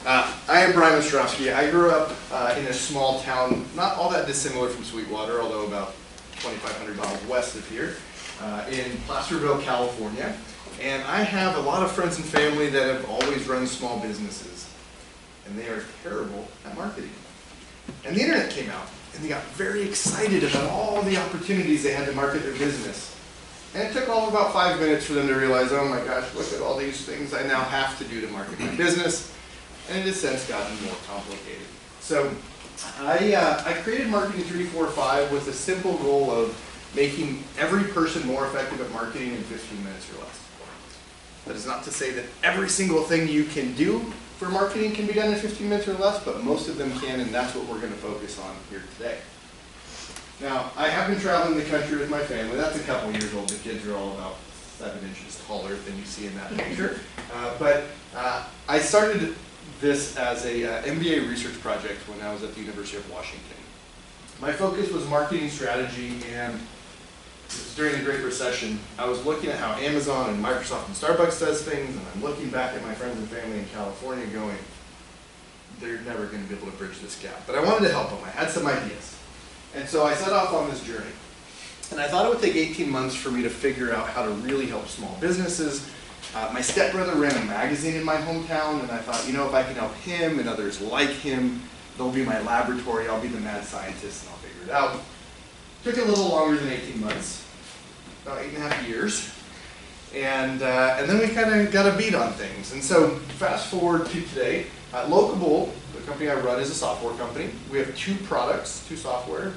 I am Brian Ostrowski. I grew up in a small town, not all that dissimilar from Sweetwater, although about 2,500 miles west of here, in Placerville, California. And I have a lot of friends and family that have always run small businesses, and they are terrible at marketing. And the internet came out, and they got very excited about all the opportunities they had to market their business. And it took all of about 5 minutes for them to realize, oh my gosh, look at all these things I now have to do to market my business. And it has since gotten more complicated. So I created Marketing 345 with the simple goal of making every person more effective at marketing in 15 minutes or less. That is not to say that every single thing you can do for marketing can be done in 15 minutes or less, but most of them can, and that's what we're going to focus on here today. Now, I have been traveling the country with my family. That's a couple years old. The kids are all about 7 inches taller than you see in that picture. I started this as a MBA research project when I was at the University of Washington. My focus was marketing strategy, and it was during the Great Recession. I was looking at how Amazon and Microsoft and Starbucks does things, and I'm looking back at my friends and family in California going, they're never going to be able to bridge this gap. But I wanted to help them. I had some ideas. And so I set off on this journey. And I thought it would take 18 months for me to figure out how to really help small businesses. My stepbrother ran a magazine in my hometown, and I thought, you know, if I can help him and others like him, they'll be my laboratory, I'll be the mad scientist, and I'll figure it out. Took a little longer than 18 months, about 8.5 years. And then we kind of got a beat on things. And so fast forward to today, Locable, the company I run, is a software company. We have 2 products, 2 software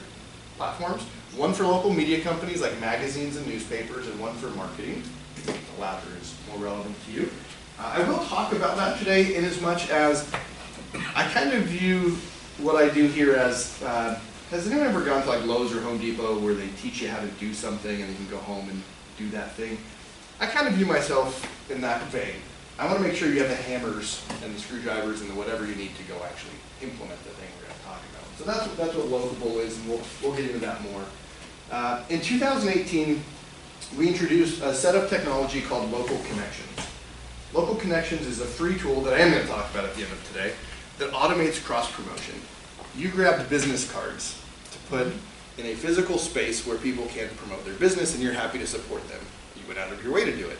platforms, one for local media companies like magazines and newspapers, and one for marketing. The latter is more relevant to you. I will talk about that today in as much as I kind of view what I do here as, has anyone ever gone to like Lowe's or Home Depot where they teach you how to do something and you can go home and do that thing? I kind of view myself in that vein. I want to make sure you have the hammers and the screwdrivers and the whatever you need to go actually implement the thing we're going to talk about. So that's what Locable is, and we'll get into that more. In 2018, we introduced a set of technology called Local Connections. Local Connections is a free tool that I am going to talk about at the end of today that automates cross-promotion. You grabbed business cards to put in a physical space where people can promote their business, and you're happy to support them. You went out of your way to do it.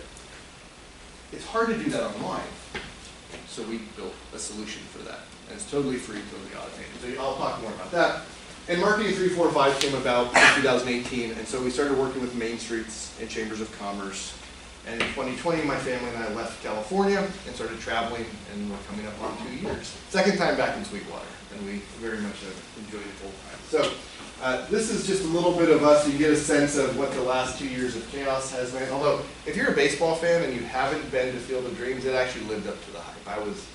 It's hard to do that online, so we built a solution for that. And it's totally free, totally automated. So I'll talk more about that. And Marketing 345 came about in 2018, and so we started working with Main Streets and Chambers of Commerce. And in 2020, my family and I left California and started traveling, and we're coming up on 2 years. Second time back in Sweetwater, and we very much have enjoyed it full time. So this is just a little bit of us, so you get a sense of what the last 2 years of chaos has been. Although, if you're a baseball fan and you haven't been to Field of Dreams, it actually lived up to the hype. I was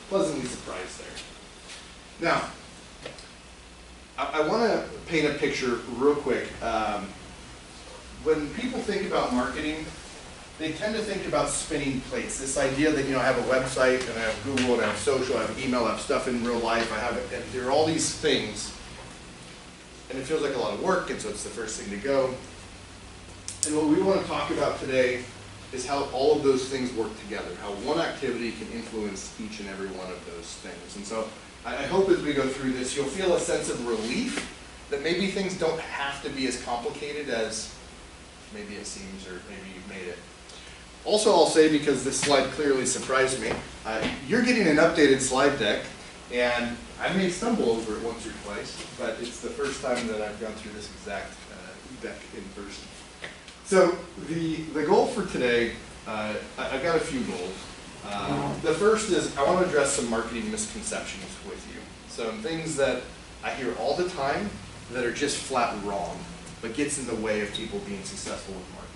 pleasantly surprised there. Now, I want to paint a picture real quick. When people think about marketing, they tend to think about spinning plates. This idea that, you know, I have a website, and I have Google, and I have social, I have email, I have stuff in real life, and there are all these things, and it feels like a lot of work, and so it's the first thing to go. And what we want to talk about today is how all of those things work together, how one activity can influence each and every one of those things. And so I hope as we go through this, you'll feel a sense of relief that maybe things don't have to be as complicated as maybe it seems, or maybe you've made it. Also, I'll say, because this slide clearly surprised me, you're getting an updated slide deck, and I may stumble over it once or twice, but it's the first time that I've gone through this exact deck in person. So the goal for today, I've got a few goals. The first is I want to address some marketing misconceptions with you. Some things that I hear all the time that are just flat wrong, but gets in the way of people being successful with marketing.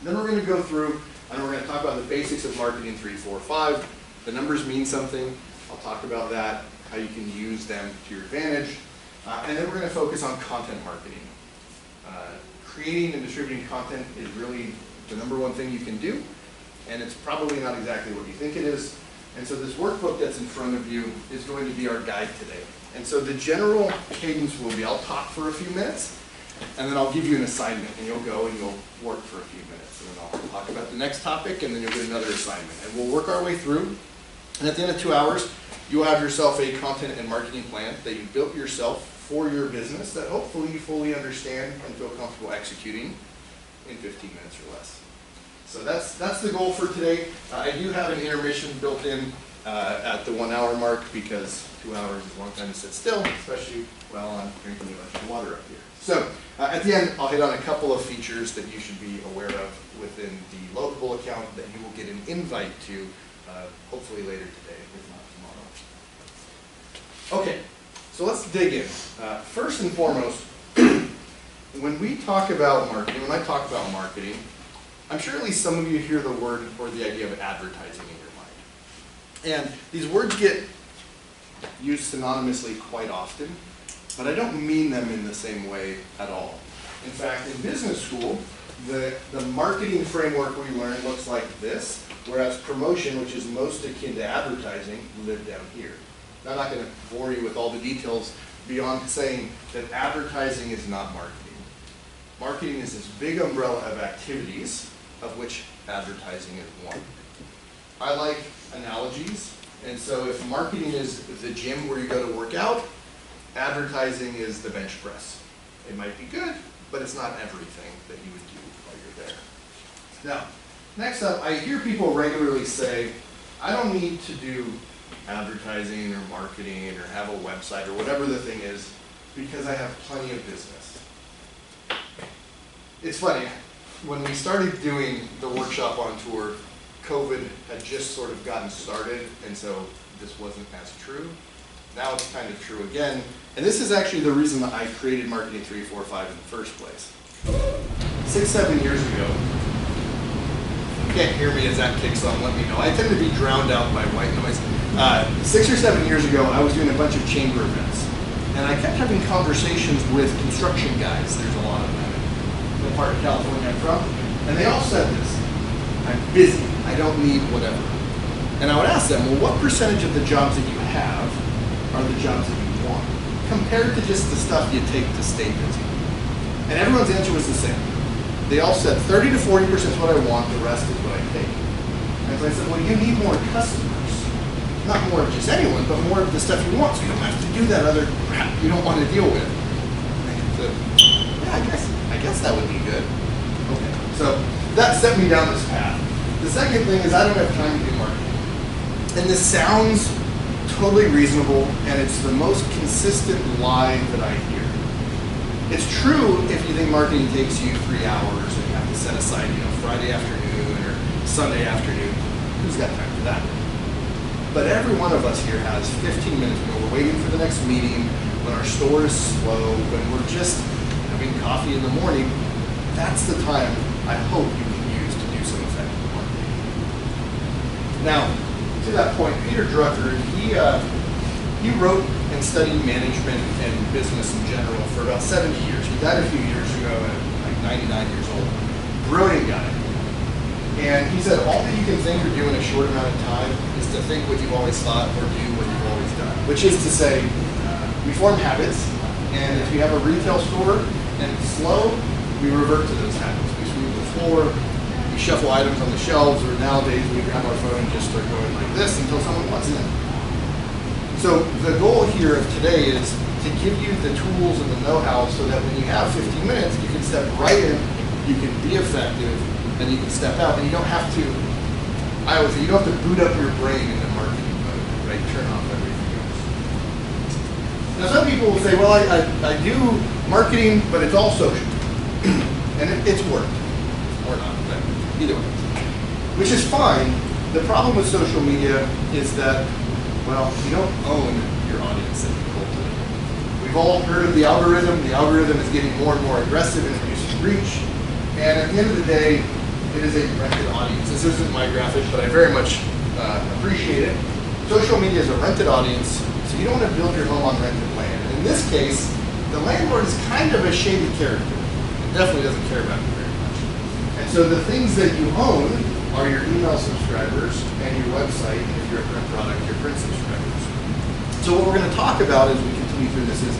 Then we're going to go through, and we're going to talk about the basics of Marketing 345. The numbers mean something. I'll talk about that, how you can use them to your advantage. And then we're going to focus on content marketing. Creating and distributing content is really the #1 thing you can do, and it's probably not exactly what you think it is. And so this workbook that's in front of you is going to be our guide today. And so the general cadence will be, I'll talk for a few minutes, and then I'll give you an assignment, and you'll go and you'll work for a few minutes, and then I'll talk about the next topic, and then you'll get another assignment. And we'll work our way through, And at the end of 2 hours, you will have yourself a content and marketing plan that you built yourself for your business that hopefully you fully understand and feel comfortable executing in 15 minutes or less. So that's the goal for today. I do have an intermission built in at the 1 hour mark because 2 hours is a long time to sit still, especially while I'm drinking a bunch of water up here. So at the end, I'll hit on a couple of features that you should be aware of within the Locable account that you will get an invite to hopefully later today, if not tomorrow. Okay, so let's dig in. First and foremost, when we talk about marketing, when I talk about marketing, I'm sure at least some of you hear the word or the idea of advertising in your mind. And these words get used synonymously quite often, but I don't mean them in the same way at all. In fact, in business school, the marketing framework we learn looks like this, whereas promotion, which is most akin to advertising, lived down here. Now, I'm not going to bore you with all the details beyond saying that advertising is not marketing. Marketing is this big umbrella of activities, of which advertising is one. I like analogies, and so if marketing is the gym where you go to work out, advertising is the bench press. It might be good, but it's not everything that you would do while you're there. Now, next up, I hear people regularly say, I don't need to do advertising or marketing or have a website or whatever the thing is because I have plenty of business. It's funny, when we started doing the workshop on tour, COVID had just sort of gotten started, and so this wasn't as true. Now it's kind of true again, and this is actually the reason that I created Marketing 345 in the first place. 6, 7 years ago, if you can't hear me as that kicks on, let me know. I tend to be drowned out by white noise. 6 or 7 years ago, I was doing a bunch of chamber events, and I kept having conversations with construction guys. There's a lot of them in the part of California I'm from, and they all said this: I'm busy, I don't need whatever. And I would ask them, well, what percentage of the jobs that you have are the jobs that you want, compared to just the stuff you take to stay busy? And everyone's answer was the same. They all said 30 to 40% is what I want, the rest is what I take. And so I said, well, you need more customers. Not more of just anyone, but more of the stuff you want, so you don't have to do that other crap you don't want to deal with. And I said, yeah, I guess that would be good. Okay, so that set me down this path. The second thing is I don't have time to do marketing. And this sounds totally reasonable, and it's the most consistent lie that I hear. It's true if you think marketing takes you 3 hours and you have to set aside, Friday afternoon or Sunday afternoon. Who's got time for that? But every one of us here has 15 minutes when we're waiting for the next meeting, when our store is slow, when we're just having coffee in the morning. That's the time I hope you can use to do some effective marketing. Now, to that point, Peter Drucker, he wrote and studied management and business in general for about 70 years. He died a few years ago at like 99 years old. Brilliant guy. And he said all that you can think or do in a short amount of time is to think what you've always thought or do what you've always done. Which is to say, we form habits, and if you have a retail store and it's slow, we revert to those habits. We sweep the floor, we shuffle items on the shelves, or nowadays we grab our phone and just start going like this until someone wants it. So the goal here of today is to give you the tools and the know-how so that when you have 15 minutes, you can step right in, you can be effective, and you can step out, and you don't have to, I always say, you don't have to boot up your brain in the marketing mode, right? Turn off everything else. Now some people will say, well, I do marketing, but it's all social. And it's worked, or not, but either way. Which is fine. The problem with social media is that, well, you don't own your audience that you cultivate. We've all heard of the algorithm. The algorithm is getting more and more aggressive in reducing reach. And at the end of the day, it is a rented audience. This isn't my graphic, but I very much appreciate it. Social media is a rented audience, so you don't want to build your home on rented land. And in this case, the landlord is kind of a shady character. It definitely doesn't care about you very much. And so the things that you own are your email subscribers and your website, and if you're a print product, your print subscribers. So what we're going to talk about as we continue through this is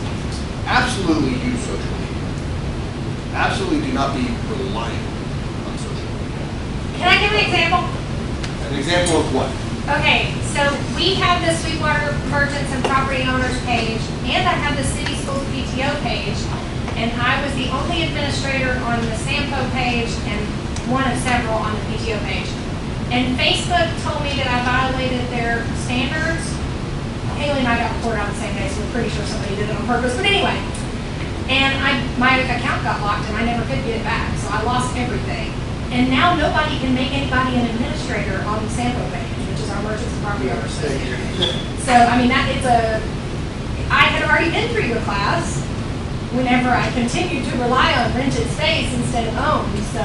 absolutely use social media. Absolutely do not be reliant on social media. Can I give an example? An example of what? Okay, so we have the Sweetwater Merchants and Property Owners page, and I have the City Schools PTO page, and I was the only administrator on the Sampo page and one of several on the PTO page. And Facebook told me that I violated their standards. Haley and I got reported on the same day, so we're pretty sure somebody did it on purpose. But anyway, and my account got locked, and I never could get it back, so I lost everything. And now nobody can make anybody an administrator on the Sampo page, which is our Merchants and Property Owners page. So, I mean, I had already been through your class whenever I continued to rely on rented space instead of owned, so.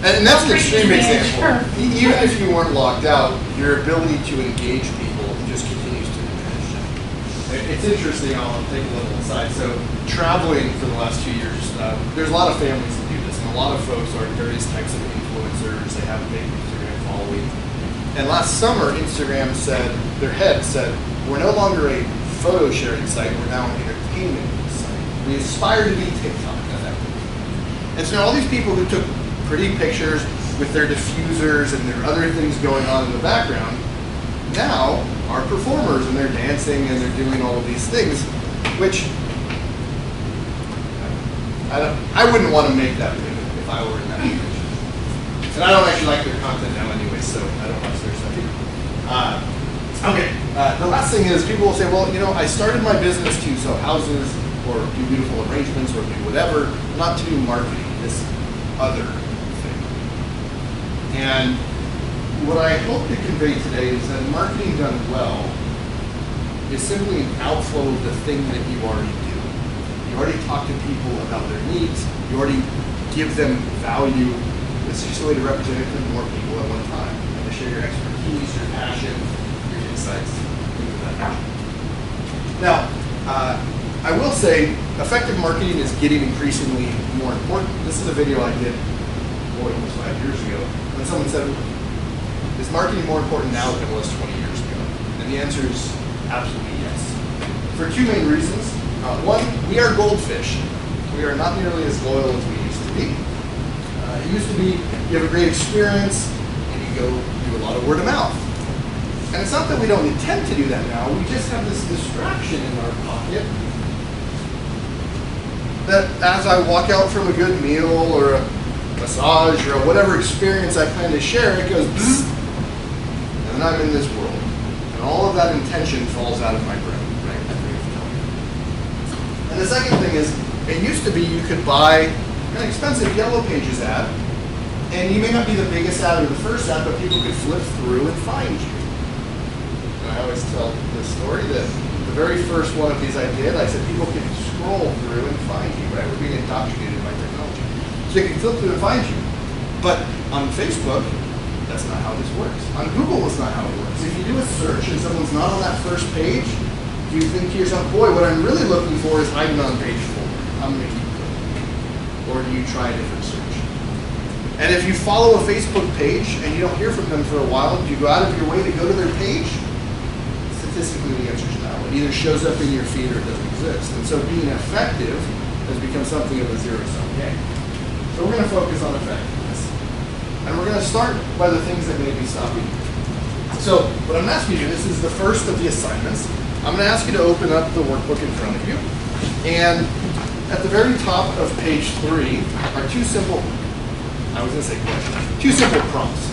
And that's an extreme example. Even if you weren't locked out, your ability to engage people just continues to diminish. It's interesting, I'll take a little aside. So, traveling for the last 2 years, there's a lot of families that do this, and a lot of folks are various types of influencers. They have a big Instagram following. And last summer, Instagram said, their head said, we're no longer a photo sharing site, we're now an entertainment site. We aspire to be TikTok at that point. And so now all these people who took pretty pictures with their diffusers and their other things going on in the background now are performers, and they're dancing and they're doing all of these things, which I wouldn't want to make that pivot if I were in that position. And I don't actually like their content now anyway, so I don't watch their stuff either. Okay, the last thing is people will say, well, you know, I started my business to sell houses or do beautiful arrangements or do whatever, not to do marketing, this other thing. And what I hope to convey today is that marketing done well is simply an outflow of the thing that you already do. You already talk to people about their needs, you already give them value. It's just a way to represent it to more people at one time and to share your expertise, your passion, your insights, things of that nature. Now, I will say effective marketing is getting increasingly more important. This is a video I did, almost 5 years ago, when someone said, is marketing more important now than it was 20 years ago? And the answer is absolutely yes. For two main reasons. One, we are goldfish. We are not nearly as loyal as we used to be. It used to be you have a great experience and you go do a lot of word of mouth. And it's not that we don't intend to do that now, we just have this distraction in our pocket that as I walk out from a good meal or a massage or whatever experience I plan to share, it goes bzzz, and then I'm in this world. And all of that intention falls out of my brain, right? And the second thing is, it used to be you could buy an expensive Yellow Pages ad, and you may not be the biggest ad or the first ad, but people could flip through and find you. And I always tell this story that the very first one of these I did, I said people can scroll through and find you, right? We're being indoctrinated by technology. So they can flip through and find you. But on Facebook, that's not how this works. On Google, it's not how it works. If you do a search and someone's not on that first page, do you think to yourself, boy, what I'm really looking for is hiding on page 4. I'm going to keep going. Or do you try a different search? And if you follow a Facebook page and you don't hear from them for a while, do you go out of your way to go to their page? Statistically, the answer is no. It either shows up in your feed or it doesn't exist. And so being effective has become something of a zero-sum game. So we're going to focus on effectiveness. And we're going to start by the things that may be stopping you. So what I'm asking you, this is the first of the assignments. I'm going to ask you to open up the workbook in front of you. And at the very top of page 3 are two simple prompts.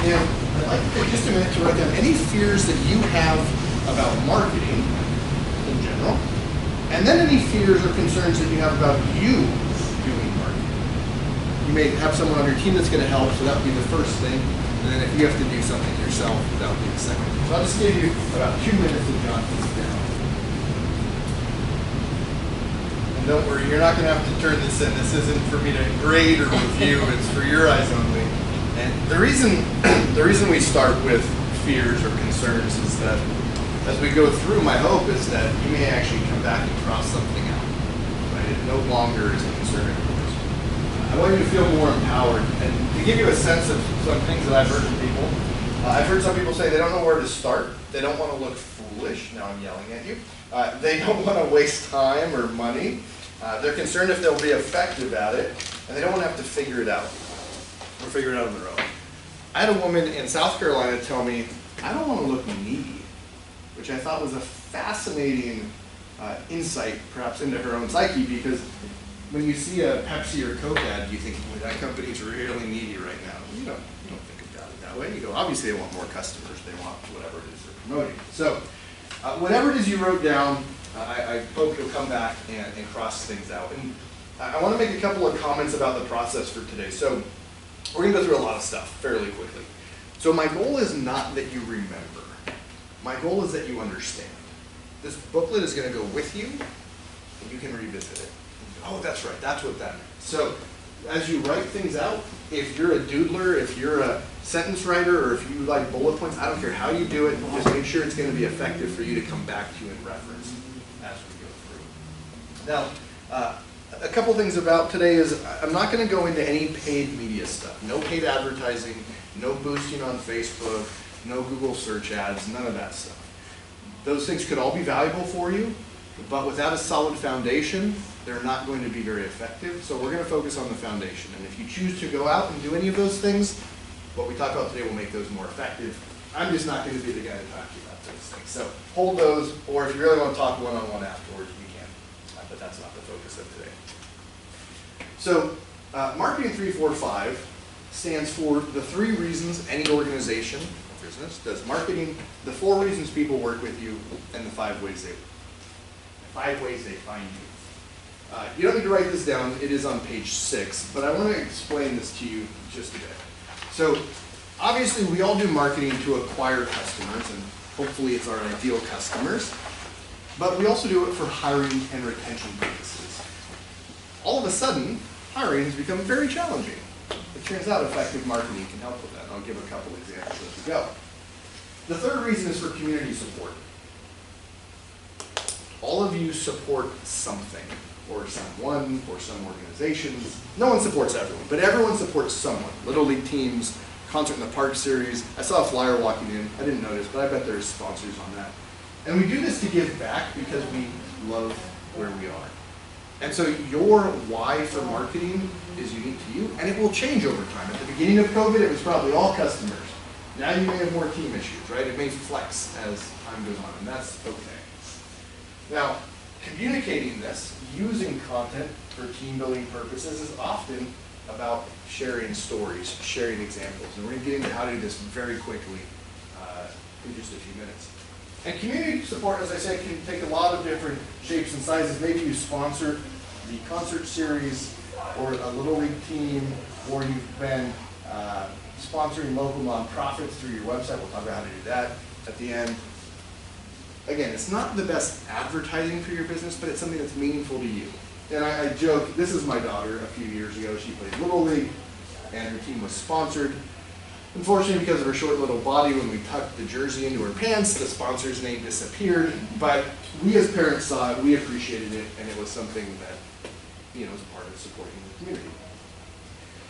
And I'd like to take just a minute to write down any fears that you have about marketing in general, and then any fears or concerns that you have about you doing marketing. You may have someone on your team that's going to help, so that would be the first thing. And then if you have to do something yourself, that would be the second thing. So I'll just give you about 2 minutes to jot this down. And don't worry, you're not going to have to turn this in. This isn't for me to grade or review. It's for your eyes only. And the reason we start with fears or concerns is that as we go through, my hope is that you may actually come back and cross something out. Right? It no longer is a concern of yours. I want you to feel more empowered. And to give you a sense of some things that I've heard from people, I've heard some people say they don't know where to start. They don't want to look foolish. Now I'm yelling at you. They don't want to waste time or money. They're concerned if they'll be effective at it, and they don't want to have to figure it out or figure it out on their own. I had a woman in South Carolina tell me, I don't want to look needy, which I thought was a fascinating insight perhaps into her own psyche, because when you see a Pepsi or Coke ad, you think, boy, that company's really needy right now. You don't think about it that way. You go, obviously they want more customers. They want whatever it is they're promoting. So whatever it is you wrote down, I hope you'll come back and cross things out. And I want to make a couple of comments about the process for today. So we're going to go through a lot of stuff fairly quickly. So my goal is not that you remember. My goal is that you understand. This booklet is going to go with you, and you can revisit it. Oh, that's right, that's what that meant. So as you write things out, if you're a doodler, if you're a sentence writer, or if you like bullet points, I don't care how you do it, just make sure it's going to be effective for you to come back to in reference as we go through. Now, a couple things about today is I'm not going to go into any paid media stuff. No paid advertising, no boosting on Facebook, no Google search ads, none of that stuff. Those things could all be valuable for you, but without a solid foundation, they're not going to be very effective. So we're going to focus on the foundation. And if you choose to go out and do any of those things, what we talk about today will make those more effective. I'm just not going to be the guy to talk to you about those things. So hold those, or if you really want to talk one-on-one afterwards, we can. But that's not the focus of today. So Marketing 345 stands for the 3 reasons any organization or business does marketing, the 4 reasons people work with you, and the 5 ways they find you. You don't need to write this down, it is on page 6, but I want to explain this to you just a bit. So obviously we all do marketing to acquire customers, and hopefully it's our ideal customers, but we also do it for hiring and retention purposes. All of a sudden, hiring has become very challenging. It turns out effective marketing can help with that. I'll give a couple examples as we go. The 3rd reason is for community support. All of you support something, or someone, or some organizations. No one supports everyone, but everyone supports someone. Little League teams, Concert in the Park series. I saw a flyer walking in. I didn't notice, but I bet there's sponsors on that. And we do this to give back because we love where we are. And so your why for marketing is unique to you, and it will change over time. At the beginning of COVID, it was probably all customers. Now you may have more team issues, right? It may flex as time goes on, and that's okay. Now, communicating this, using content for team building purposes is often about sharing stories, sharing examples. And we're going to get into how to do this very quickly in just a few minutes. And community support, as I said, can take a lot of different shapes and sizes. Maybe you sponsor the concert series or a Little League team, or you've been sponsoring local nonprofits through your website. We'll talk about how to do that at the end. Again, it's not the best advertising for your business, but it's something that's meaningful to you. And I joke, this is my daughter a few years ago. She played Little League, and her team was sponsored. Unfortunately, because of her short little body, when we tucked the jersey into her pants, the sponsor's name disappeared. But we as parents saw it, we appreciated it, and it was something that, you know, is part of supporting the community.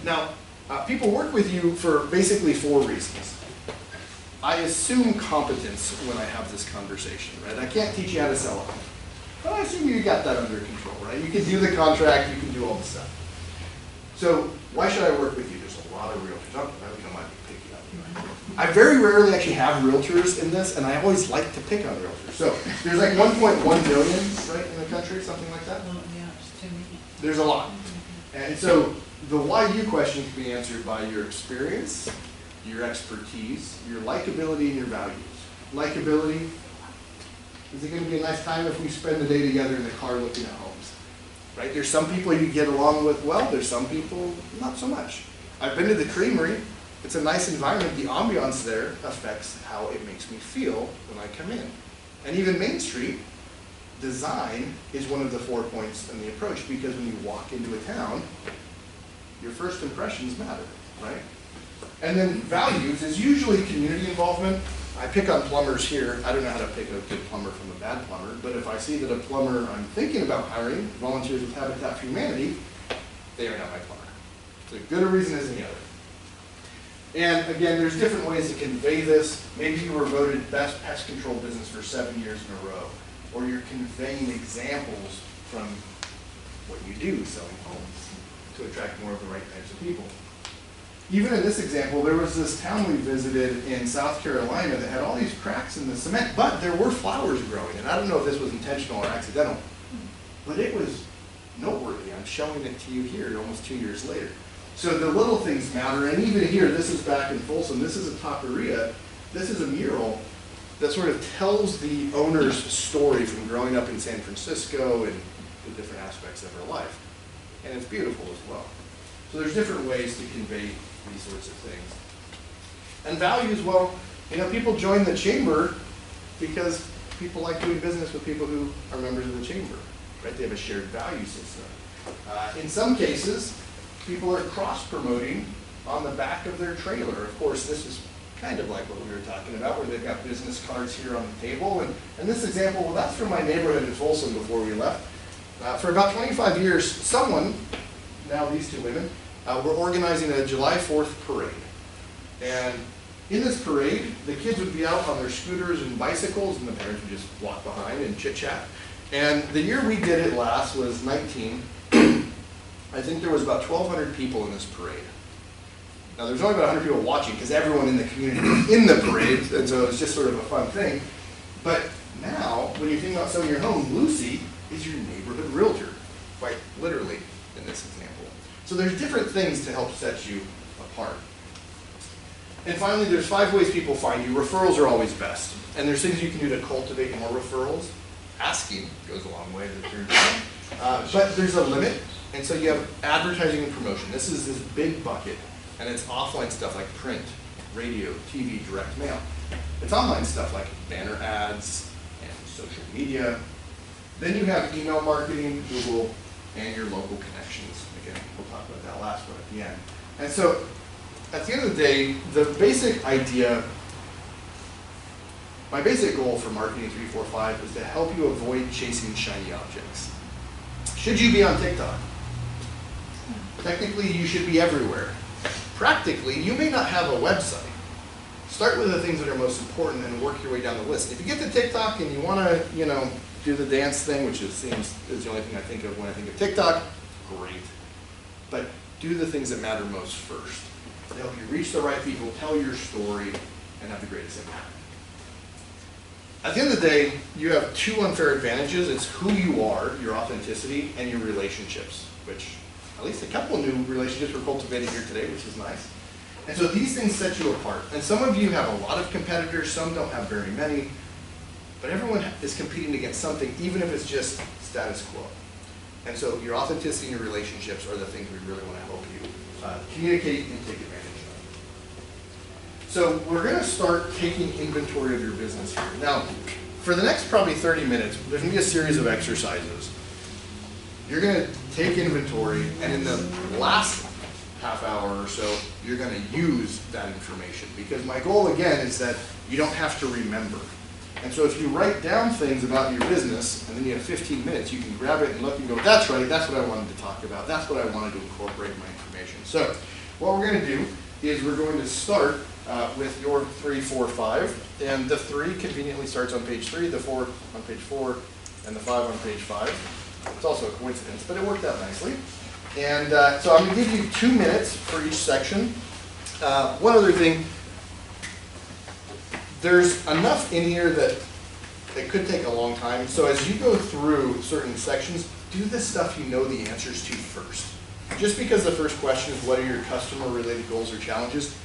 Now, people work with you for basically 4 reasons. I assume competence when I have this conversation, right? I can't teach you how to sell it, but I assume you got that under control, right? You can do the contract, you can do all the stuff. So why should I work with you? There's a lot of realtors. You know, might be picky on you. I very rarely actually have realtors in this, and I always like to pick on realtors. So there's like 1.1 million, right, in the country, something like that? Well, yeah, it's too many. There's a lot. And so the why you question can be answered by your experience, your expertise, your likability, and your values. Likability, is it going to be a nice time if we spend the day together in the car looking at homes? Right? There's some people you get along with well, there's some people not so much. I've been to the Creamery. It's a nice environment. The ambiance there affects how it makes me feel when I come in. And even Main Street, design is one of the 4 points in the approach, because when you walk into a town, your first impressions matter, right? And then values is usually community involvement. I pick on plumbers here. I don't know how to pick a good plumber from a bad plumber, but if I see that a plumber I'm thinking about hiring volunteers with Habitat for Humanity, they are not my plumber. It's as good a reason as any other. And again, there's different ways to convey this. Maybe you were voted best pest control business for 7 years in a row, or you're conveying examples from what you do, selling homes, to attract more of the right types of people. even in this example, there was this town we visited in South Carolina that had all these cracks in the cement, but there were flowers growing. And I don't know if this was intentional or accidental, but it was noteworthy. I'm showing it to you here almost 2 years later. So the little things matter, and even here, this is back in Folsom, this is a taqueria, this is a mural that sort of tells the owner's story from growing up in San Francisco and the different aspects of her life. And it's beautiful as well. So there's different ways to convey these sorts of things. And values, well, you know, people join the chamber because people like doing business with people who are members of the chamber, right? They have a shared value system. In some cases, people are cross-promoting on the back of their trailer. Of course, this is kind of like what we were talking about, where they've got business cards here on the table. And this example, well, that's from my neighborhood in Folsom before we left. For about 25 years, someone, now these two women, were organizing a July 4th parade. And in this parade, the kids would be out on their scooters and bicycles, and the parents would just walk behind and chit-chat. And the year we did it last was 19. I think there was about 1,200 people in this parade. Now there's only about 100 people watching because everyone in the community was in the parade, and so it was just sort of a fun thing. But now, when you think about selling your home, Lucy is your neighborhood realtor, quite literally in this example. So there's different things to help set you apart. And finally, there's 5 ways people find you. Referrals are always best. And there's things you can do to cultivate more referrals. Asking goes a long way to the turn. But there's a limit. And so you have advertising and promotion. This is this big bucket. And it's offline stuff like print, radio, TV, direct mail. It's online stuff like banner ads and social media. Then you have email marketing, Google, and your local connections. Again, we'll talk about that last one at the end. And so at the end of the day, the basic idea, my basic goal for Marketing 345 is to help you avoid chasing shiny objects. Should you be on TikTok? Technically, you should be everywhere. Practically, you may not have a website. Start with the things that are most important and work your way down the list. If you get to TikTok and you want to, you know, do the dance thing, which is the only thing I think of when I think of TikTok, great. But do the things that matter most first. To help you reach the right people, tell your story, and have the greatest impact. At the end of the day, you have 2 unfair advantages. It's who you are, your authenticity, and your relationships, which at least a couple of new relationships were cultivated here today, which is nice. And so these things set you apart. And some of you have a lot of competitors, some don't have very many, but everyone is competing against something, even if it's just status quo. And so your authenticity and your relationships are the things we really want to help you communicate and take advantage of. So we're going to start taking inventory of your business here. Now, for the next probably 30 minutes, there's going to be a series of exercises. You're going to take inventory, and in the last half hour or so, you're going to use that information. Because my goal, again, is that you don't have to remember. And so if you write down things about your business, and then you have 15 minutes, you can grab it and look and go, that's right, that's what I wanted to talk about. That's what I wanted to incorporate in my information. So what we're going to do is we're going to start with your 3, 4, 5. And the 3 conveniently starts on page 3, the 4 on page 4, and the 5 on page 5. It's also a coincidence, but it worked out nicely. And so I'm going to give you 2 minutes for each section. One other thing. There's enough in here that it could take a long time. So as you go through certain sections, do the stuff you know the answers to first. Just because the first question is what are your customer-related goals or challenges,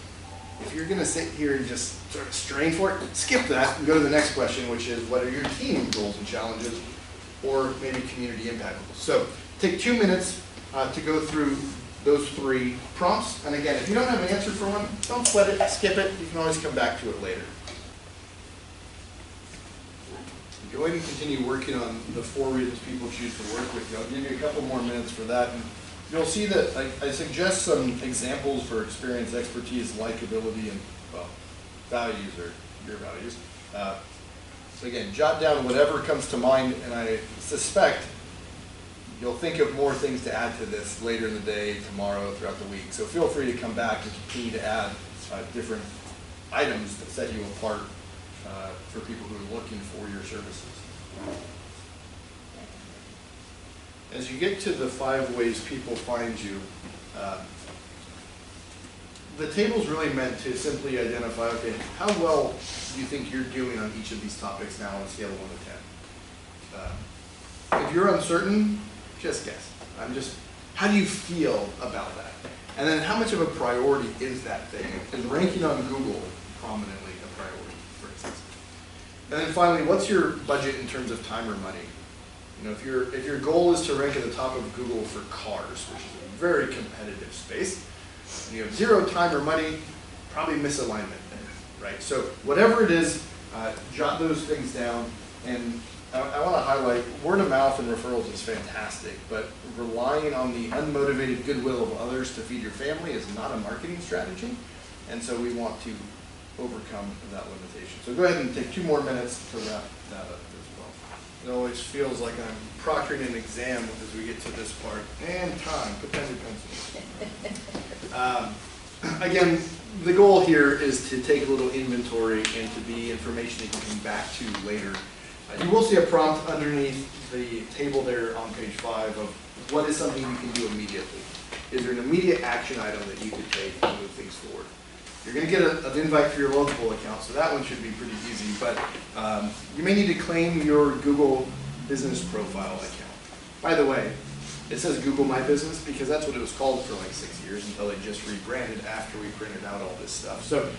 if you're going to sit here and just sort of strain for it, skip that and go to the next question, which is what are your team goals and challenges, or maybe community impact goals. So take 2 minutes to go through those 3 prompts. And again, if you don't have an answer for one, don't sweat it, skip it. You can always come back to it later. Go ahead and continue working on the 4 reasons people choose to work with you. I'll give you a couple more minutes for that. And you'll see that I suggest some examples for experience, expertise, likability, and, well, values or your values. So again, jot down whatever comes to mind, and I suspect you'll think of more things to add to this later in the day, tomorrow, throughout the week. So feel free to come back and continue to add different items that set you apart for people who are looking for your services. As you get to the 5 ways people find you, the table's really meant to simply identify, okay, how well do you think you're doing on each of these topics now on a scale of 1 to 10? If you're uncertain, just guess. How do you feel about that? And then how much of a priority is that thing? Is ranking on Google prominently a priority, for instance? And then finally, what's your budget in terms of time or money? You know, if your goal is to rank at the top of Google for cars, which is a very competitive space, and you have 0 time or money, probably misalignment there, right? So whatever it is, jot those things down. And I want to highlight, word of mouth and referrals is fantastic, but relying on the unmotivated goodwill of others to feed your family is not a marketing strategy. And so we want to overcome that limitation. So go ahead and take 2 more minutes to wrap that up as well. It always feels like I'm proctoring an exam as we get to this part. And time, put pen and pencil. Again, the goal here is to take a little inventory and to be information that you can come back to later. You will see a prompt underneath the table there on page 5 of what is something you can do immediately. Is there an immediate action item that you could take to move things forward? You're going to get an invite for your Locable account, so that one should be pretty easy, but you may need to claim your Google business profile account. By the way, it says Google My Business because that's what it was called for like 6 years until they just rebranded after we printed out all this stuff. So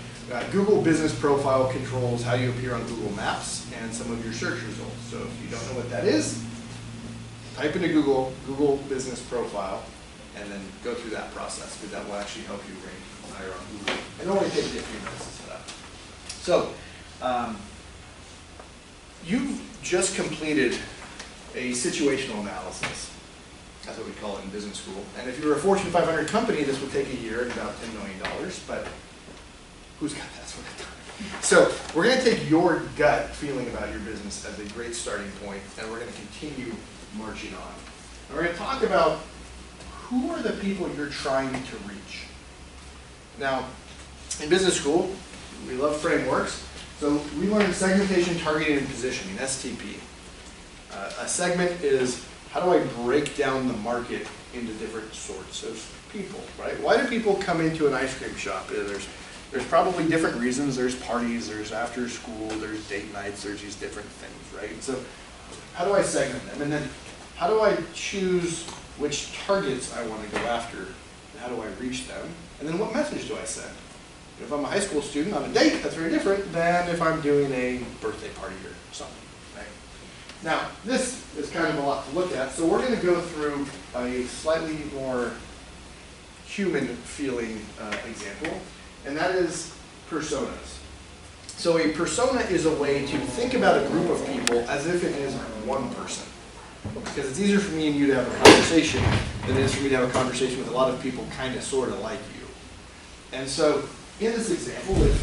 Google Business Profile controls how you appear on Google Maps and some of your search results. So if you don't know what that is, type into Google Business Profile, and then go through that process, because that will actually help you rank higher on Google. It only takes you a few minutes to set up. So you've just completed a situational analysis. That's what we call it in business school. And if you were a Fortune 500 company, this would take a year and about $10 million, but who's got that sort of time? So we're going to take your gut feeling about your business as a great starting point, and we're going to continue marching on. And we're going to talk about who are the people you're trying to reach. Now, in business school, we love frameworks. So we learned segmentation, targeting, and positioning, STP. A segment is, how do I break down the market into different sorts of people, right? Why do people come into an ice cream shop? There's probably different reasons. There's parties, there's after school, there's date nights, there's these different things, right? So how do I segment them? And then how do I choose which targets I want to go after? And how do I reach them? And then what message do I send? If I'm a high school student on a date, that's very different than if I'm doing a birthday party or something. Now, this is kind of a lot to look at, so we're going to go through a slightly more human-feeling example, and that is personas. So a persona is a way to think about a group of people as if it is one person. Because it's easier for me and you to have a conversation than it is for me to have a conversation with a lot of people kind of sort of like you. And so, in this example, if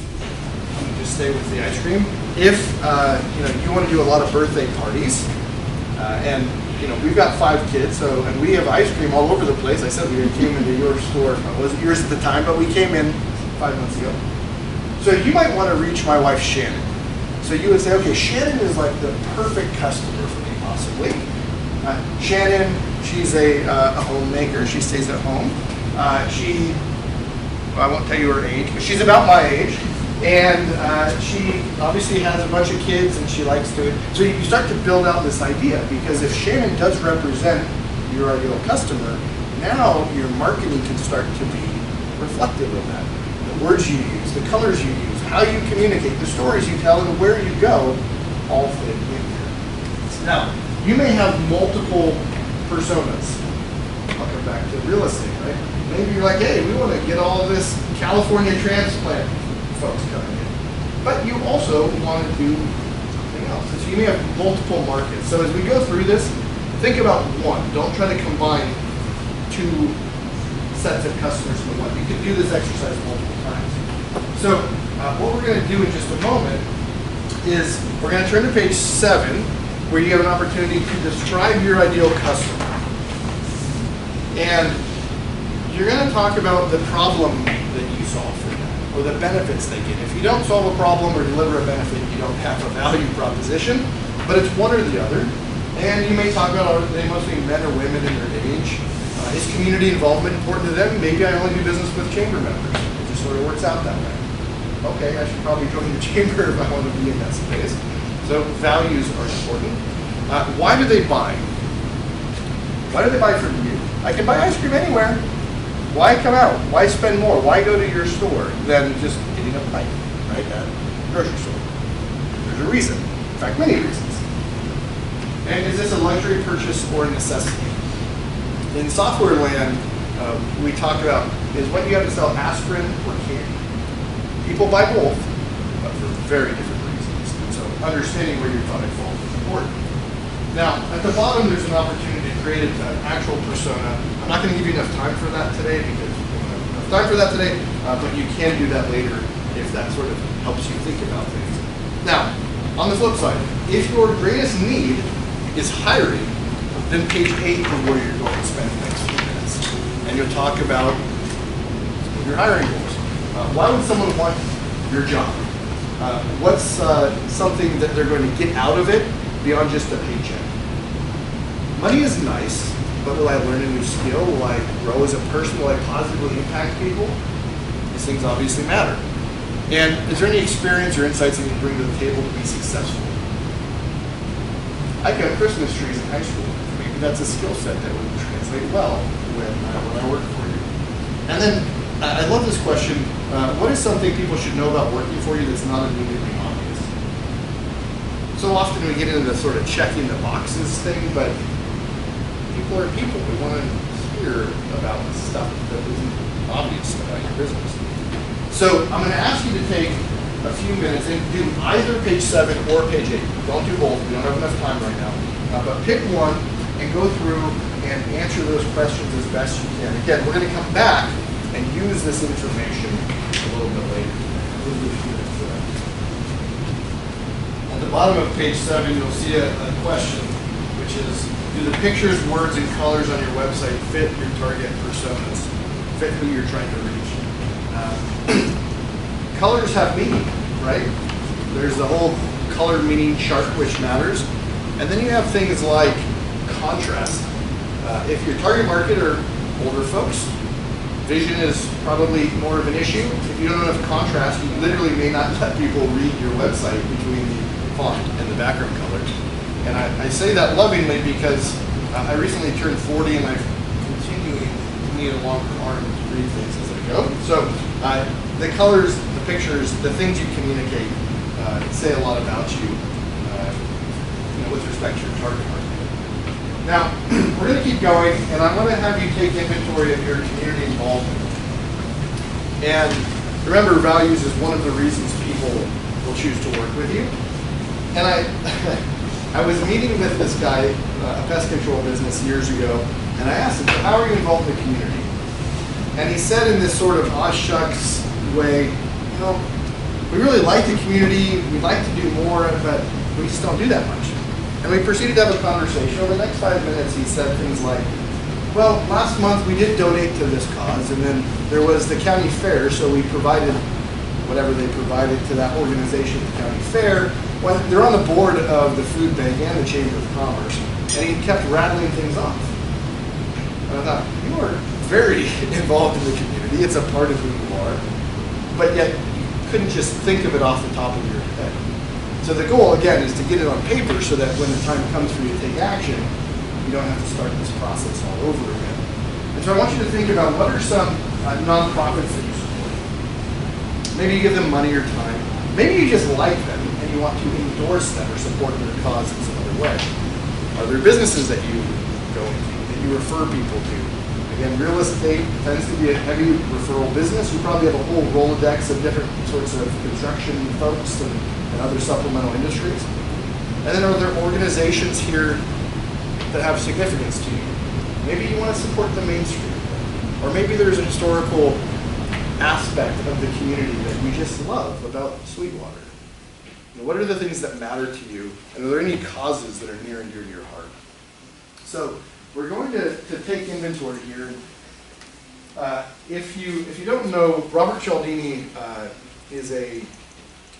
just stay with the ice cream. If you want to do a lot of birthday parties, and we've got 5 kids, and we have ice cream all over the place. I said we came into your store. It wasn't yours at the time, but we came in 5 months ago. So you might want to reach my wife Shannon. So you would say, okay, Shannon is like the perfect customer for me, possibly. Shannon, she's a homemaker. She stays at home. I won't tell you her age, but she's about my age. And she obviously has a bunch of kids and she likes to, so you start to build out this idea, because if Shannon does represent your ideal customer, now your marketing can start to be reflective of that. The words you use, the colors you use, how you communicate, the stories you tell, and where you go all fit in here. Now, you may have multiple personas. I'll come back to real estate, right? Maybe you're like, hey, we want to get all of this California transplant folks coming in. But you also want to do something else. So you may have multiple markets. So as we go through this, think about one. Don't try to combine 2 sets of customers into one. You can do this exercise multiple times. So what we're going to do in just a moment is we're going to turn to page 7, where you have an opportunity to describe your ideal customer. And you're going to talk about the problem that you solve for them, or the benefits they get. If you don't solve a problem or deliver a benefit, you don't have a value proposition, but it's one or the other. And you may talk about, are they mostly men or women in their age? Is community involvement important to them? Maybe I only do business with chamber members. It just sort of works out that way. Okay, I should probably join the chamber if I want to be in that space. So values are important. Why do they buy? Why do they buy from you? I can buy ice cream anywhere. Why come out? Why spend more? Why go to your store than just getting a pint, right, at the grocery store? There's a reason. In fact, many reasons. And is this a luxury purchase or a necessity? In software land, we talk about is when you have to sell aspirin or candy. People buy both, but for very different reasons. And so understanding where your product falls is important. Now, at the bottom, there's an opportunity to create an actual persona. I'm not going to give you enough time for that today because we don't have enough time for that today, but you can do that later if that sort of helps you think about things. Now, on the flip side, if your greatest need is hiring, then page 8 is where you're going to spend the next few minutes. And you'll talk about your hiring goals. Why would someone want your job? What's something that they're going to get out of it beyond just a paycheck? Money is nice, but will I learn a new skill? Will I grow as a person? Will I positively impact people? These things obviously matter. And is there any experience or insights that you can bring to the table to be successful? I cut Christmas trees in high school. Maybe that's a skill set that would translate well when I work for you. And then I love this question. What is something people should know about working for you that's not immediately obvious? So often we get into the sort of checking the boxes thing, but people are people. We want to hear about stuff that isn't obvious about your business. So I'm going to ask you to take a few minutes and do either page 7 or page 8. Don't do both. We don't have enough time right now. But pick one and go through and answer those questions as best you can. Again, we're going to come back and use this information a little bit later. At the bottom of page 7, you'll see a question, which is, do the pictures, words, and colors on your website fit your target personas, fit who you're trying to reach? Colors have meaning, right? There's the whole color meaning chart, which matters. And then you have things like contrast. If your target market are older folks, vision is probably more of an issue. If you don't have contrast, you literally may not let people read your website between the font and the background colors. And I say that lovingly because I recently turned 40 and I'm continuing to need a longer arm to read things as I go. So the colors, the pictures, the things you communicate say a lot about you, with respect to your target market. Now, we're going to keep going, and I want to have you take inventory of your community involvement. And remember, values is one of the reasons people will choose to work with you. And I was meeting with this guy, a pest control business years ago, and I asked him, how are you involved in the community? And he said in this sort of aw shucks way, we really like the community, we'd like to do more, but we just don't do that much. And we proceeded to have a conversation. Over the next 5 minutes, he said things like, well, last month we did donate to this cause, and then there was the county fair, so we provided whatever they provided to that organization at the county fair. Well, they're on the board of the food bank and the Chamber of Commerce, and he kept rattling things off. And I thought, you are very involved in the community. It's a part of who you are, but yet you couldn't just think of it off the top of your head. So the goal, again, is to get it on paper so that when the time comes for you to take action, you don't have to start this process all over again. And so I want you to think about what are some nonprofits that you support. Maybe you give them money or time. Maybe you just like them and you want to endorse them or support their cause in some other way. Are there businesses that you go into, that you refer people to? Again, real estate tends to be a heavy referral business. You probably have a whole Rolodex of different sorts of construction folks and other supplemental industries. And then are there organizations here that have significance to you? Maybe you want to support the mainstream. Or maybe there's a historical aspect of the community that you just love about Sweetwater. What are the things that matter to you? And are there any causes that are near and dear to your heart? So we're going to take inventory here. If you don't know, Robert Cialdini is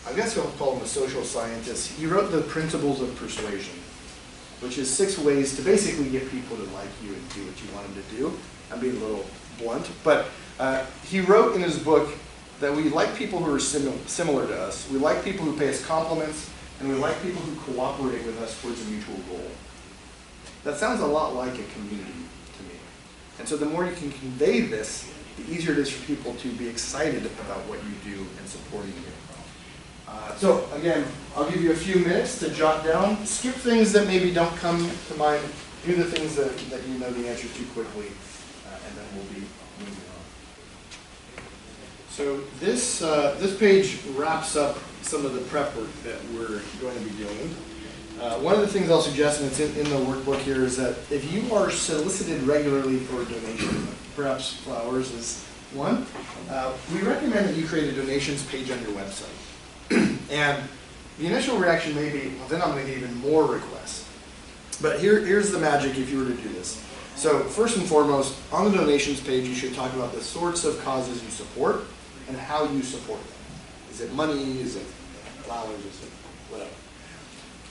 I guess I'll call him a social scientist. He wrote the Principles of Persuasion, which is 6 ways to basically get people to like you and do what you want them to do. I'm being a little blunt, but he wrote in his book that we like people who are similar to us, we like people who pay us compliments, and we like people who cooperate with us towards a mutual goal. That sounds a lot like a community to me. And so the more you can convey this, the easier it is for people to be excited about what you do and supporting you. So again, I'll give you a few minutes to jot down, skip things that maybe don't come to mind, do the things that you know the answer to quickly, and then we'll be moving on. So this page wraps up some of the prep work that we're going to be doing. One of the things I'll suggest, and it's in the workbook here, is that if you are solicited regularly for a donation, perhaps flowers is one, we recommend that you create a donations page on your website. And the initial reaction may be, well, then I'm going to get even more requests. But here's the magic if you were to do this. So first and foremost, on the donations page, you should talk about the sorts of causes you support and how you support them. Is it money? Is it flowers? Is it whatever?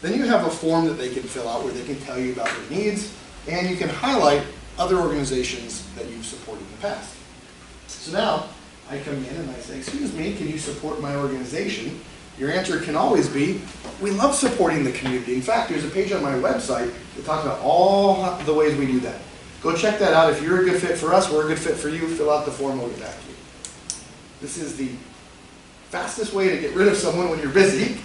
Then you have a form that they can fill out where they can tell you about their needs, and you can highlight other organizations that you've supported in the past. So now, I come in and I say, excuse me, can you support my organization? Your answer can always be, we love supporting the community. In fact, there's a page on my website that talks about all the ways we do that. Go check that out. If you're a good fit for us, we're a good fit for you, fill out the form, we'll get back to you. This is the fastest way to get rid of someone when you're busy.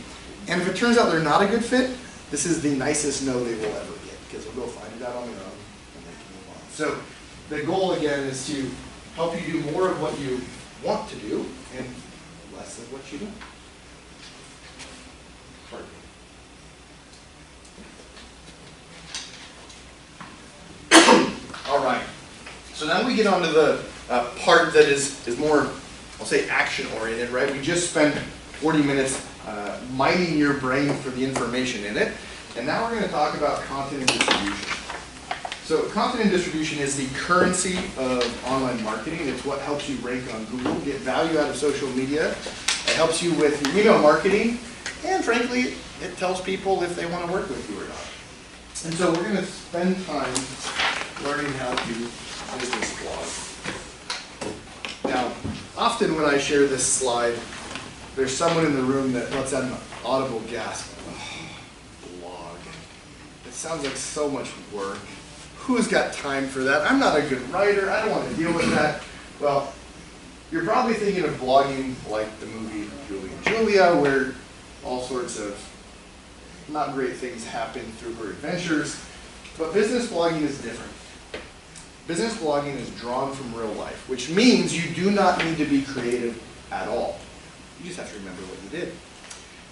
And if it turns out they're not a good fit, this is the nicest no they will ever get, because they'll go find it out on their own and they can move on. So the goal again is to help you do more of what you want to do and less of what you don't. All right. So now we get on to the part that is more, I'll say, action-oriented, right? We just spent 40 minutes mining your brain for the information in it, and now we're going to talk about content and distribution. So content and distribution is the currency of online marketing. It's what helps you rank on Google, get value out of social media. It helps you with your email marketing, and frankly, it tells people if they want to work with you or not. And so we're going to spend time learning how to do business blog. Now, often when I share this slide, there's someone in the room that lets out an audible gasp. Oh, blog. It sounds like so much work. Who's got time for that? I'm not a good writer. I don't want to deal with that. Well, you're probably thinking of blogging like the movie Julie and Julia, where all sorts of not great things happen through her adventures. But business blogging is different. Business blogging is drawn from real life, which means you do not need to be creative at all. You just have to remember what you did.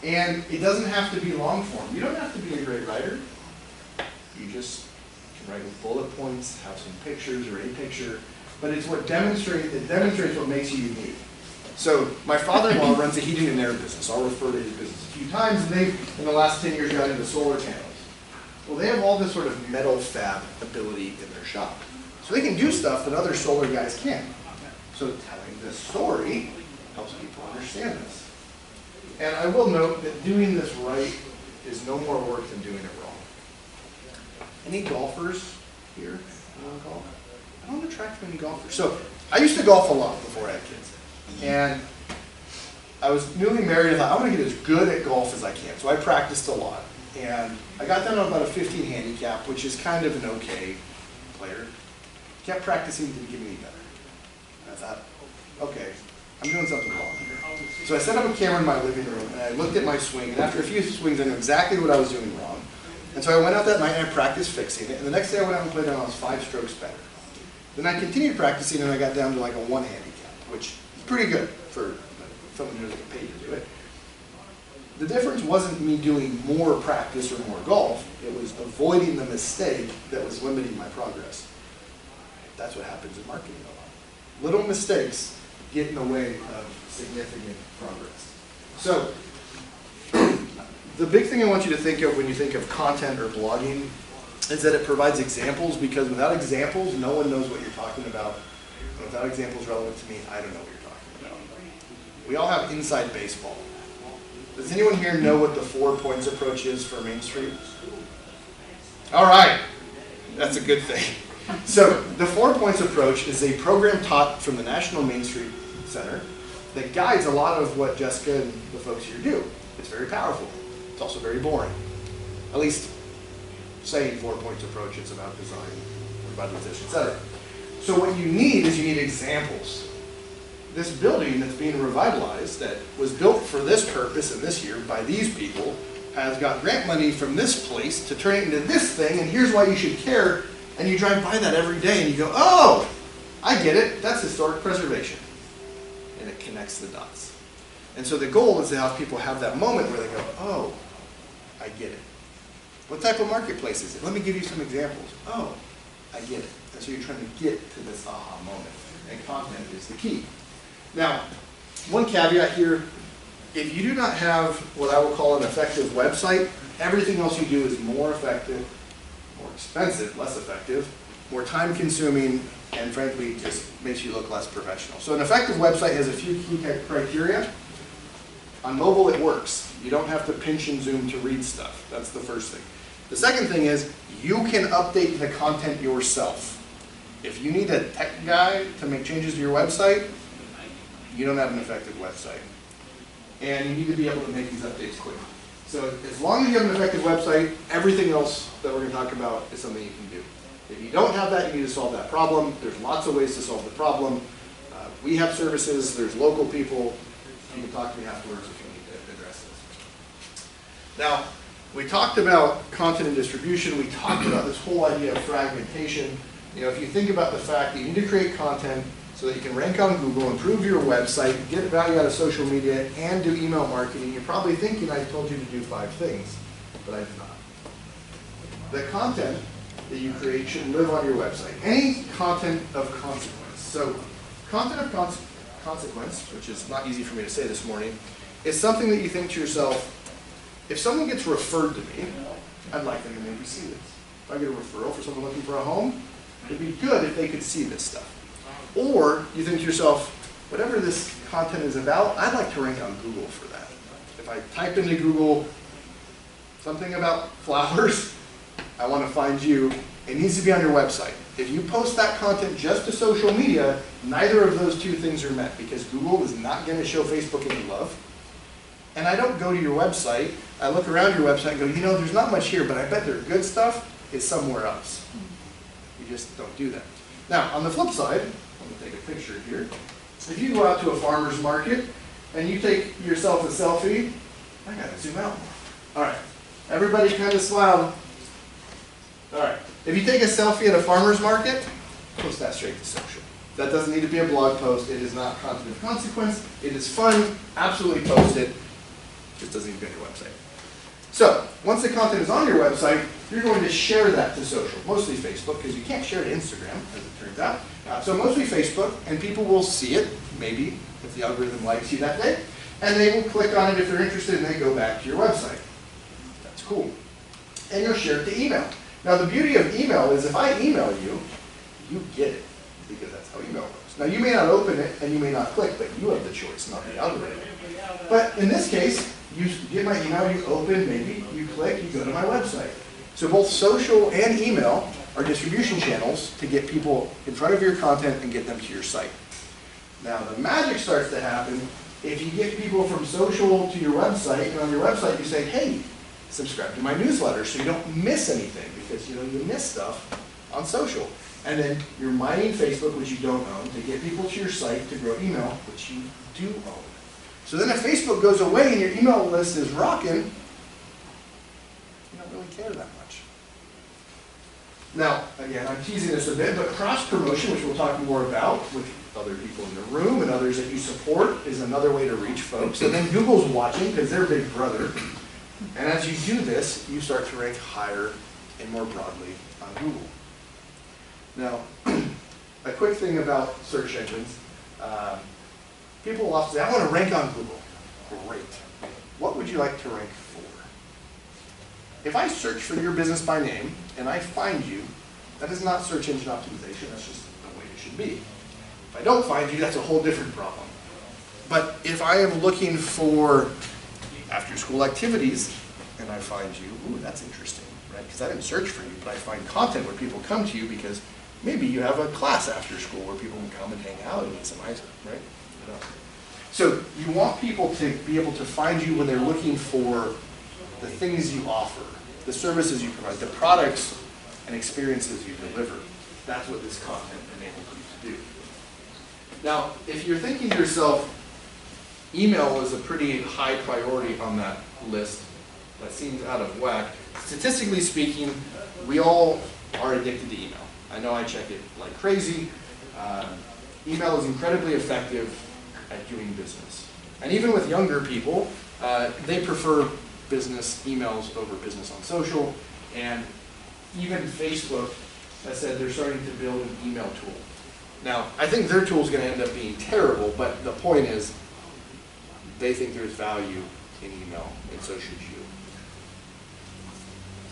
And it doesn't have to be long form. You don't have to be a great writer. You just can write with bullet points, have some pictures or a picture, but it's what demonstrates what makes you unique. So my father-in-law runs a heating and air business. I'll refer to his business a few times, and they've, in the last 10 years, got into solar panels. Well, they have all this sort of metal fab ability in their shop. So they can do stuff that other solar guys can't. So telling this story helps people understand this. And I will note that doing this right is no more work than doing it wrong. Any golfers here? You want to golf? I don't attract many golfers. So I used to golf a lot before I had kids. And I was newly married and I thought, I want to get as good at golf as I can. So I practiced a lot. And I got down to about a 15 handicap, which is kind of an okay player. Kept practicing, didn't get any better. And I thought, okay, I'm doing something wrong here. So I set up a camera in my living room and I looked at my swing, and after a few swings I knew exactly what I was doing wrong. And so I went out that night and I practiced fixing it, and the next day I went out and played it and I was 5 strokes better. Then I continued practicing and I got down to like a 1 handicap, which is pretty good for someone who doesn't get paid to do it. The difference wasn't me doing more practice or more golf, it was avoiding the mistake that was limiting my progress. That's what happens in marketing a lot. Little mistakes get in the way of significant progress. So, the big thing I want you to think of when you think of content or blogging is that it provides examples, because without examples, no one knows what you're talking about. And without examples relevant to me, I don't know what you're talking about. We all have inside baseball. Does anyone here know what the 4 points approach is for Main Street? All right, that's a good thing. So the 4 points approach is a program taught from the National Main Street Center that guides a lot of what Jessica and the folks here do. It's very powerful. It's also very boring. At least saying 4 points approach, it's about design, revitalization, etc. So what you need is you need examples. This building that's being revitalized, that was built for this purpose and this year by these people, has got grant money from this place to turn it into this thing, and here's why you should care. And you drive by that every day and you go, oh, I get it, that's historic preservation. And it connects the dots. And so the goal is to have people have that moment where they go, oh, I get it. What type of marketplace is it? Let me give you some examples. Oh, I get it. And so you're trying to get to this aha moment. And content is the key. Now, one caveat here, if you do not have what I will call an effective website, everything else you do is more effective, more expensive, less effective, more time consuming, and frankly, just makes you look less professional. So an effective website has a few key criteria. On mobile, it works. You don't have to pinch and zoom to read stuff. That's the first thing. The second thing is you can update the content yourself. If you need a tech guy to make changes to your website, you don't have an effective website. And you need to be able to make these updates quickly. So as long as you have an effective website, everything else that we're going to talk about is something you can do. If you don't have that, you need to solve that problem. There's lots of ways to solve the problem. We have services. There's local people. You can talk to me afterwards if you need to address this. Now, we talked about content and distribution. We talked about this whole idea of fragmentation. You know, if you think about the fact that you need to create content so that you can rank on Google, improve your website, get value out of social media, and do email marketing, you're probably thinking I told you to do 5 things, but I did not. The content that you create should live on your website. Any content of consequence. So content of consequence, which is not easy for me to say this morning, is something that you think to yourself, if someone gets referred to me, I'd like them to maybe see this. If I get a referral for someone looking for a home, it'd be good if they could see this stuff. Or you think to yourself, whatever this content is about, I'd like to rank on Google for that. If I type into Google something about flowers, I want to find you. It needs to be on your website. If you post that content just to social media, neither of those two things are met because Google is not going to show Facebook any love. And I don't go to your website. I look around your website and go, you know, there's not much here, but I bet their good stuff is somewhere else. You just don't do that. Now, on the flip side, I'm going to take a picture here. If you go out to a farmer's market and you take yourself a selfie, I got to zoom out. All right. Everybody kind of smile. All right. If you take a selfie at a farmer's market, post that straight to social. That doesn't need to be a blog post. It is not content of consequence. It is fun. Absolutely post it. Just doesn't need to be on your website. So once the content is on your website, you're going to share that to social, mostly Facebook, because you can't share to Instagram, as it turns out. So mostly Facebook, and people will see it, maybe, if the algorithm likes you that day, and they will click on it if they're interested, and they go back to your website. That's cool. And you'll share it to email. Now the beauty of email is if I email you, you get it, because that's how email works. Now you may not open it, and you may not click, but you have the choice, not the algorithm. But in this case, you get my email, you open, maybe, you click, you go to my website. So both social and email are distribution channels to get people in front of your content and get them to your site. Now the magic starts to happen if you get people from social to your website, and on your website you say, hey, subscribe to my newsletter so you don't miss anything, because you miss stuff on social. And then you're mining Facebook, which you don't own, to get people to your site to grow email, which you do own. So then if Facebook goes away and your email list is rocking, you don't really care that much. Now, again, I'm teasing this a bit, but cross-promotion, which we'll talk more about with other people in the room and others that you support, is another way to reach folks. And then Google's watching because they're big brother. And as you do this, you start to rank higher and more broadly on Google. Now, a quick thing about search engines. People will often say, I want to rank on Google. Great. What would you like to rank for? If I search for your business by name and I find you, that is not search engine optimization. That's just the way it should be. If I don't find you, that's a whole different problem. But if I am looking for after-school activities and I find you, ooh, that's interesting, right? Because I didn't search for you, but I find content where people come to you because maybe you have a class after school where people can come and hang out and eat some ice cream, right? So you want people to be able to find you when they're looking for the things you offer, the services you provide, the products and experiences you deliver. That's what this content enables you to do. Now, if you're thinking to yourself, email is a pretty high priority on that list, that seems out of whack. Statistically speaking, we all are addicted to email. I know I check it like crazy. Email is incredibly effective at doing business. And even with younger people, they prefer business emails over business on social. And even Facebook has said they're starting to build an email tool. Now, I think their tool is going to end up being terrible, but the point is they think there's value in email, and so should you.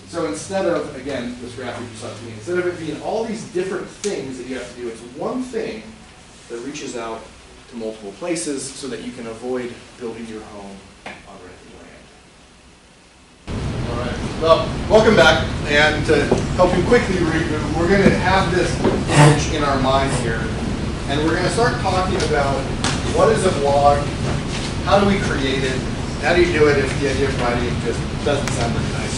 So instead of, again, this graphic you saw to me, instead of it being all these different things that you have to do, it's one thing that reaches out to multiple places so that you can avoid building your home on rented land. All right, well, welcome back. And to help you quickly review, we're going to have this image in our mind here. And we're going to start talking about what is a blog, how do we create it, how do you do it if the idea of writing it just doesn't sound very nice.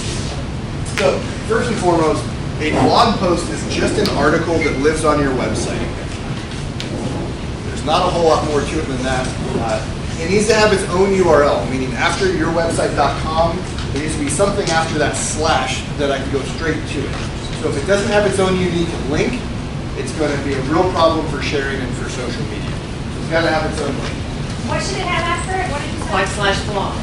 So, first and foremost, a blog post is just an article that lives on your website. There's not a whole lot more to it than that. It needs to have its own URL, meaning after yourwebsite.com, there needs to be something after that slash that I can go straight to it. So if it doesn't have its own unique link, it's going to be a real problem for sharing and for social media. So it's got to have its own link. What should it have after it? What did you say? /blog.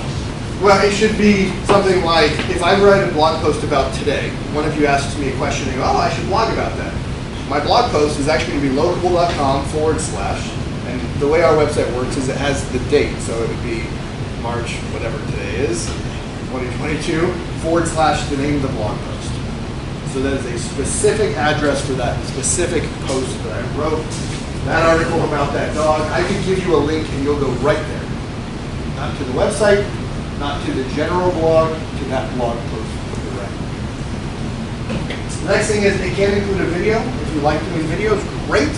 Well, it should be something like, if I write a blog post about today, one of you asks me a question and you go, oh, I should blog about that. My blog post is actually going to be locable.com / and the way our website works is it has the date, so it would be March, whatever today is, 2022, / the name of the blog post. So that is a specific address for that specific post that I wrote. That article about that dog, I can give you a link and you'll go right there. Not to the website, not to the general blog, to that blog post that you're writing. So the next thing is it can include a video. If you like doing videos, great.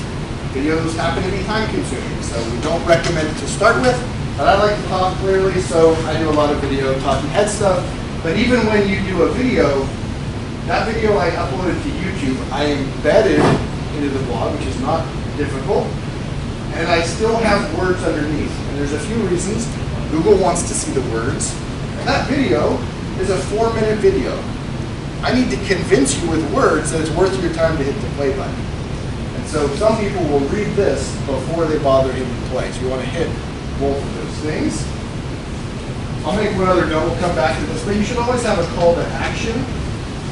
Videos happen to be time consuming, so we don't recommend it to start with, but I like to talk clearly, so I do a lot of video talking head stuff. But even when you do a video, that video I uploaded to YouTube, I embedded into the blog, which is not difficult, and I still have words underneath. And there's a few reasons. Google wants to see the words. And that video is a 4-minute video. I need to convince you with words that it's worth your time to hit the play button. And so some people will read this before they bother hitting play. So you want to hit both of those things. I'll make one other note, we'll come back to this, but you should always have a call to action.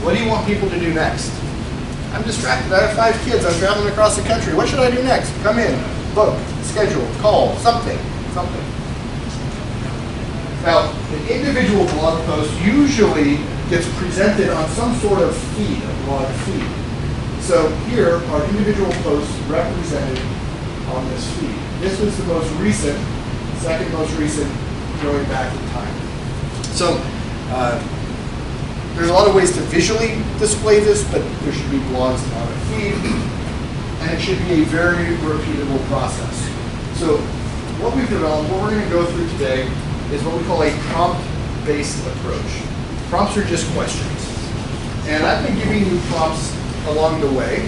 What do you want people to do next? I'm distracted, I have 5 kids, I'm traveling across the country. What should I do next? Come in, book, schedule, call, something. Now, an individual blog post usually gets presented on some sort of feed, a blog feed. So here are individual posts represented on this feed. This was the most recent, second most recent, going back in time. So there's a lot of ways to visually display this, but there should be blogs on a feed, and it should be a very repeatable process. So what we've developed, what we're going to go through today, is what we call a prompt-based approach. Prompts are just questions. And I've been giving you prompts along the way.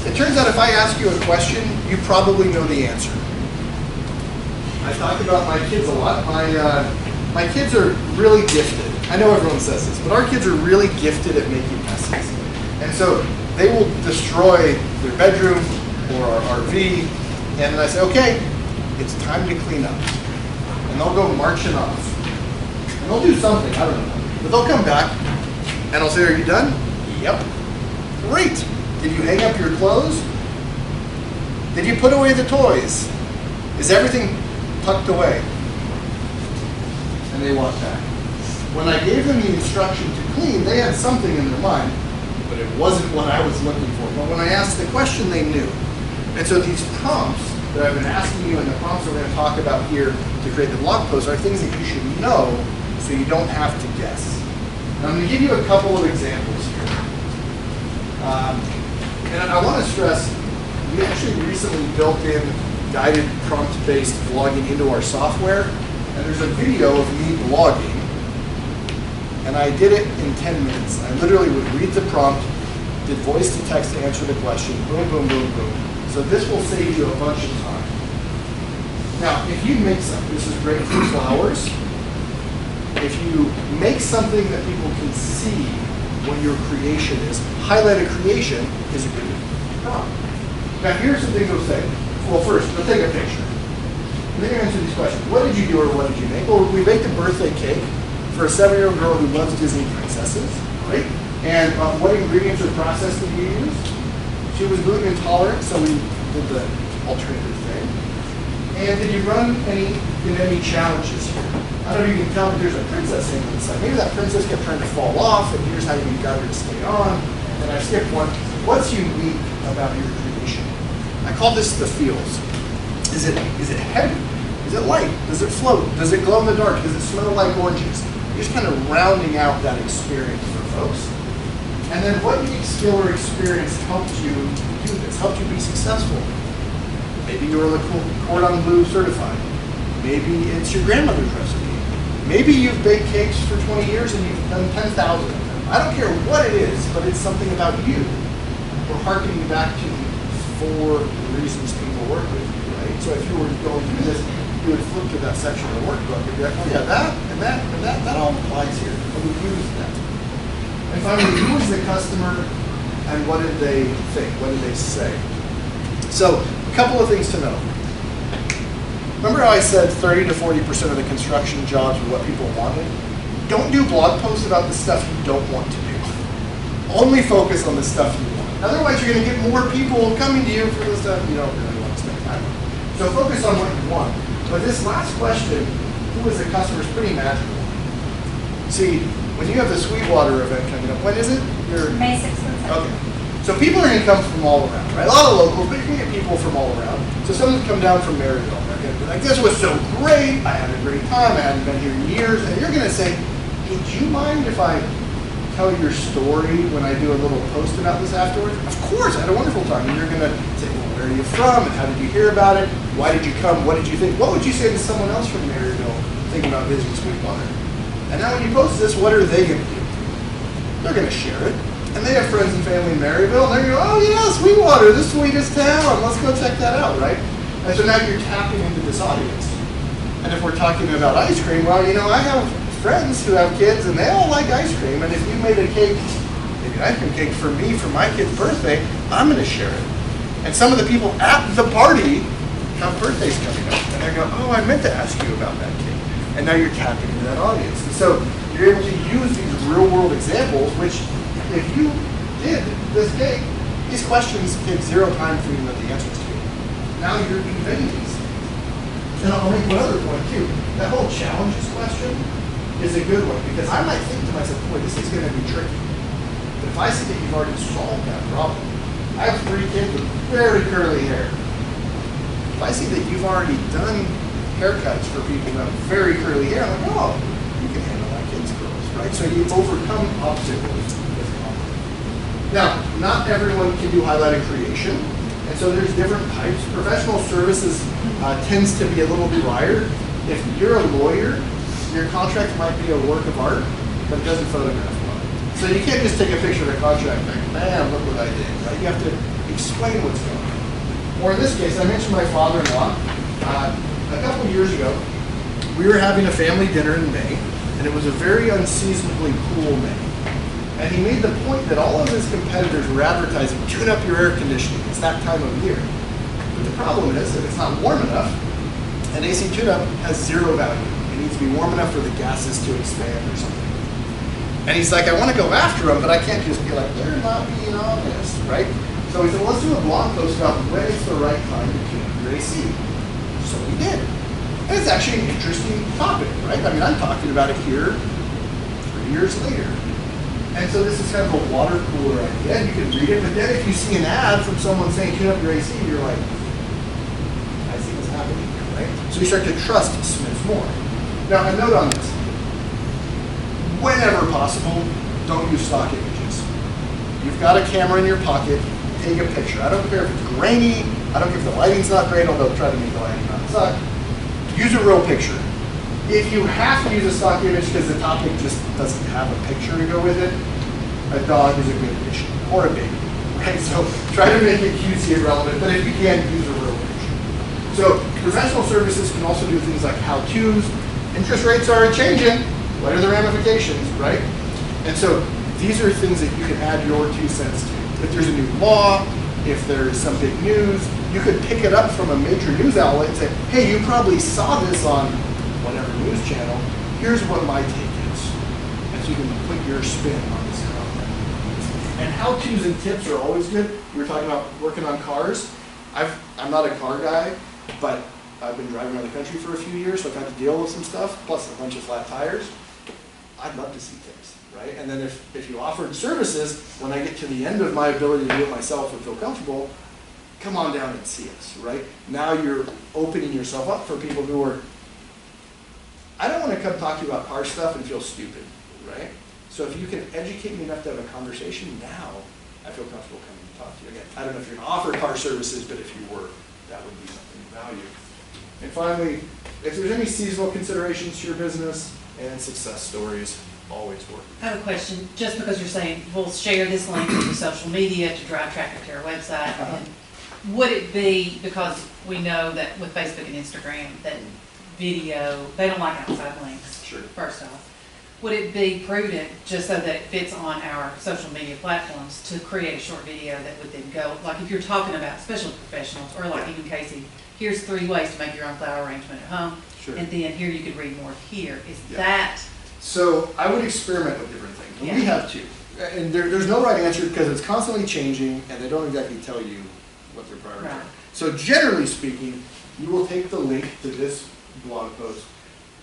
It turns out if I ask you a question, you probably know the answer. I talk about my kids a lot. My kids are really gifted. I know everyone says this, but our kids are really gifted at making messes. And so they will destroy their bedroom or our RV, and then I say, okay, it's time to clean up. And they'll go marching off. And they'll do something, I don't know. But they'll come back, and I'll say, are you done? Yep. Great. Did you hang up your clothes? Did you put away the toys? Is everything tucked away? And they walk back. When I gave them the instruction to clean, they had something in their mind, but it wasn't what I was looking for. But when I asked the question, they knew. And so these prompts that I've been asking you and the prompts that we're going to talk about here to create the blog post are things that you should know so you don't have to guess. And I'm going to give you a couple of examples here. And I want to stress, we actually recently built in guided prompt-based blogging into our software. And there's a video of me blogging. And I did it in 10 minutes. I literally would read the prompt, did voice to text to answer the question, boom, boom, boom, boom. So this will save you a bunch of time. Now, if you make something, this is great for flowers. If you make something that people can see what your creation is, highlight a creation is a good prompt. Now, here's some things we'll say. Well, first, we'll take a picture. And then you answer these questions. What did you do or what did you make? Well, we baked a birthday cake for a 7-year-old girl who loves Disney princesses, right? And what ingredients or process did you use? She was gluten intolerant, so we did the alternative thing. And did you run any challenges here? I don't know if you can tell, but there's a princess hanging on the side. Maybe that princess kept trying to fall off, and here's how you got her to stay on. And I skipped one. What's unique about your creation? I call this the feels. Is it heavy? Is it light? Does it float? Does it glow in the dark? Does it smell like oranges? You're just kind of rounding out that experience for folks. And then what unique skill or experience helped you do this, helped you be successful? Maybe you're cordon bleu certified. Maybe it's your grandmother's recipe. Maybe you've baked cakes for 20 years and you've done 10,000 of them. I don't care what it is, but it's something about you. We're harkening back to the 4 reasons people work with you, right? So if you were going through this, you would flip to that section of the workbook and be like, oh yeah, that all applies here. And we use that. And finally, who was the customer and what did they think? What did they say? So, a couple of things to know. Remember how I said 30 to 40% of the construction jobs are what people wanted? Don't do blog posts about the stuff you don't want to do. Only focus on the stuff you want. Otherwise, you're going to get more people coming to you for the stuff you don't really want to spend time on. So focus on what you want. But this last question, who was the customer, is pretty magical. See, when you have the Sweetwater event coming up, when is it? May 6th and 7th. Okay. So people are going to come from all around, right? A lot of locals, but you can get people from all around. So someone's come down from Maryville. They're going to be like, this was so great. I had a great time. I hadn't been here in years. And you're going to say, hey, do you mind if I tell your story when I do a little post about this afterwards? Of course, I had a wonderful time. And you're going to say, well, where are you from? And how did you hear about it? Why did you come? What did you think? What would you say to someone else from Maryville thinking about visiting Sweetwater? And now when you post this, what are they going to do? They're going to share it. And they have friends and family in Maryville, and they're going to go, oh yeah, Sweetwater, the sweetest town. Let's go check that out, right? And so now you're tapping into this audience. And if we're talking about ice cream, well, you know, I have friends who have kids, and they all like ice cream. And if you made a cake, maybe an ice cream cake for me for my kid's birthday, I'm going to share it. And some of the people at the party have birthdays coming up. And they go, oh, I meant to ask you about that cake. And now you're tapping into that audience. And so you're able to use these real-world examples, which if you did this cake, these questions take 0 time for you to know the answers to. Now you're conveying these. And I'll make one other point too. That whole challenges question is a good one because I might think to myself, boy, this is going to be tricky. But if I see that you've already solved that problem, I have 3 kids with very curly hair. If I see that you've already done haircuts for people who have very curly hair, I'm like, oh, you can handle my kids' curls, right? So you overcome obstacles. Now, not everyone can do highlighted creation, and so there's different types. Professional services tends to be a little drier. If you're a lawyer, your contract might be a work of art, but it doesn't photograph well. So you can't just take a picture of a contract and like, man, look what I did, right? You have to explain what's going on. Or in this case, I mentioned my father-in-law. A couple years ago, we were having a family dinner in May, and it was a very unseasonably cool May. And he made the point that all of his competitors were advertising, tune up your air conditioning. It's that time of year. But the problem is that it's not warm enough, and AC tune-up has 0 value. It needs to be warm enough for the gases to expand or something. And he's like, I want to go after them, but I can't just be like, they're not being honest, right? So he said, well, let's do a blog post about when it's the right time to tune up your AC. So we did. And it's actually an interesting topic, right? I mean, I'm talking about it here 3 years later. And so this is kind of a water cooler idea, and you can read it, but then if you see an ad from someone saying tune up your AC, you're like, I see what's happening here, right? So you start to trust Smith more. Now, a note on this. Whenever possible, don't use stock images. You've got a camera in your pocket, take a picture. I don't care if it's grainy, I don't care if the lighting's not great, although try to make the lighting not suck. Use a real picture. If you have to use a stock image because the topic just doesn't have a picture to go with it, a dog is a good addition, or a baby, right? So try to make it cutesy and relevant, but if you can, use a real picture. So professional services can also do things like how-tos. Interest rates are changing. What are the ramifications, right? And so these are things that you can add your 2 cents to. If there's a new law, if there's some big news, you could pick it up from a major news outlet and say, hey, you probably saw this on whatever news channel. Here's what my take is. And so you can put your spin on this content. And how-tos and tips are always good. We were talking about working on cars. I'm not a car guy, but I've been driving around the country for a few years, so I've had to deal with some stuff, plus a bunch of flat tires. I'd love to see tips, right? And then if you offered services, when I get to the end of my ability to do it myself and feel comfortable, come on down and see us, right? Now you're opening yourself up for people who are, I don't want to come talk to you about car stuff and feel stupid, right? So if you can educate me enough to have a conversation now, I feel comfortable coming to talk to you again. I don't know if you're going to offer car services, but if you were, that would be something of value. And finally, if there's any seasonal considerations to your business, and success stories always work. I have a question. Just because you're saying we'll share this link to social media to drive traffic to our website, and would it be, because we know that with Facebook and Instagram that video, they don't like outside links, Sure. first off. Would it be prudent, just so that it fits on our social media platforms, to create a short video that would then go, like if you're talking about especially professionals, or like even Casey, here's 3 ways to make your own flower arrangement at home, Sure. and then here you could read more here. Is Yeah. that? So I would experiment with different things. Yeah. We have to. And there's no right answer because it's constantly changing and they don't exactly tell you what their priorities are. Right. So generally speaking, you will take the link to this blog post,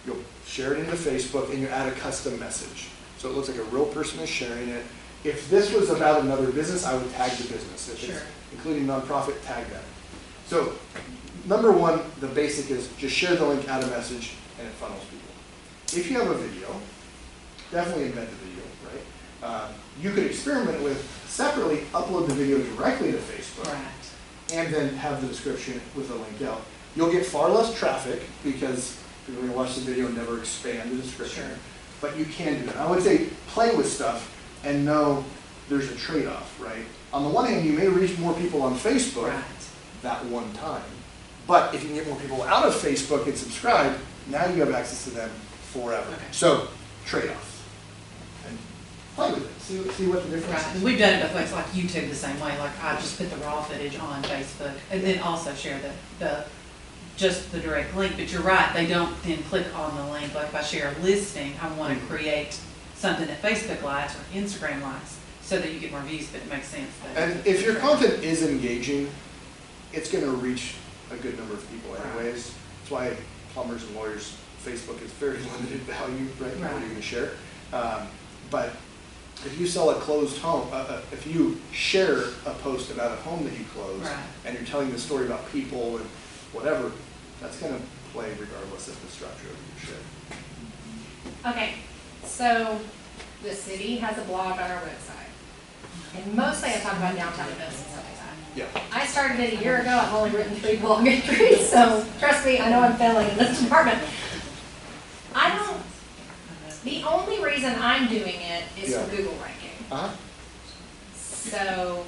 you'll share it into Facebook, and you add a custom message. So it looks like a real person is sharing it. If this was about another business, I would tag the business. If Sure. it's including nonprofit, tag that. So number one, the basic is just share the link, add a message, and it funnels people. If you have a video, definitely embed the video, right? You could experiment with separately, upload the video directly to Facebook, Right. and then have the description with a link out. You'll get far less traffic because people are going to watch the video and never expand the description. Sure. But you can do that. I would say play with stuff and know there's a trade-off, right? On the one hand, you may reach more people on Facebook Right. that one time. But if you can get more people out of Facebook and subscribe, now you have access to them forever. Okay. So, trade-off. And play with it. See what the difference Right, is. and we've done it both ways, like YouTube the same way, like I just put the raw footage on Facebook, and then also share just the direct link, but you're right, they don't then click on the link, like if I share a listing, I want to create something that Facebook likes or Instagram likes, so that you get more views, but it makes sense. that- And if your content is engaging, it's going to reach a good number of people anyways. That's why plumbers and lawyers, Facebook is very limited value, right? What are you going to share? But if you sell a closed home, if you share a post about a home that you closed, Right. and you're telling the story about people and whatever, that's going to play regardless of the structure of your share. Okay, so the city has a blog on our website. And mostly I talk about downtown events and stuff like that. Yeah. I started it a year ago, I've only written 3 blog entries, so trust me, I know I'm failing in this department. The only reason I'm doing it is for Google ranking. Uh-huh. So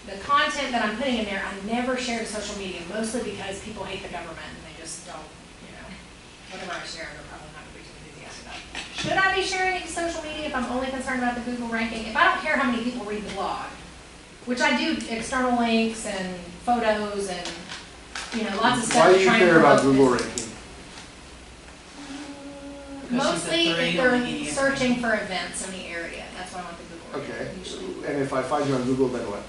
the content that I'm putting in there, I never share to social media, mostly because people hate the government and they just don't, whatever I share, they're probably not going to be too enthusiastic about. Should I be sharing it to social media if I'm only concerned about the Google ranking? If I don't care how many people read the blog, which I do external links and photos and, lots of stuff. Why do you trying to care about promote Google this. ranking? Mostly Because she's a 3 if on they're any searching for events in the area, that's why I want the Google Okay. ranking usually. And if I find you on Google, then what?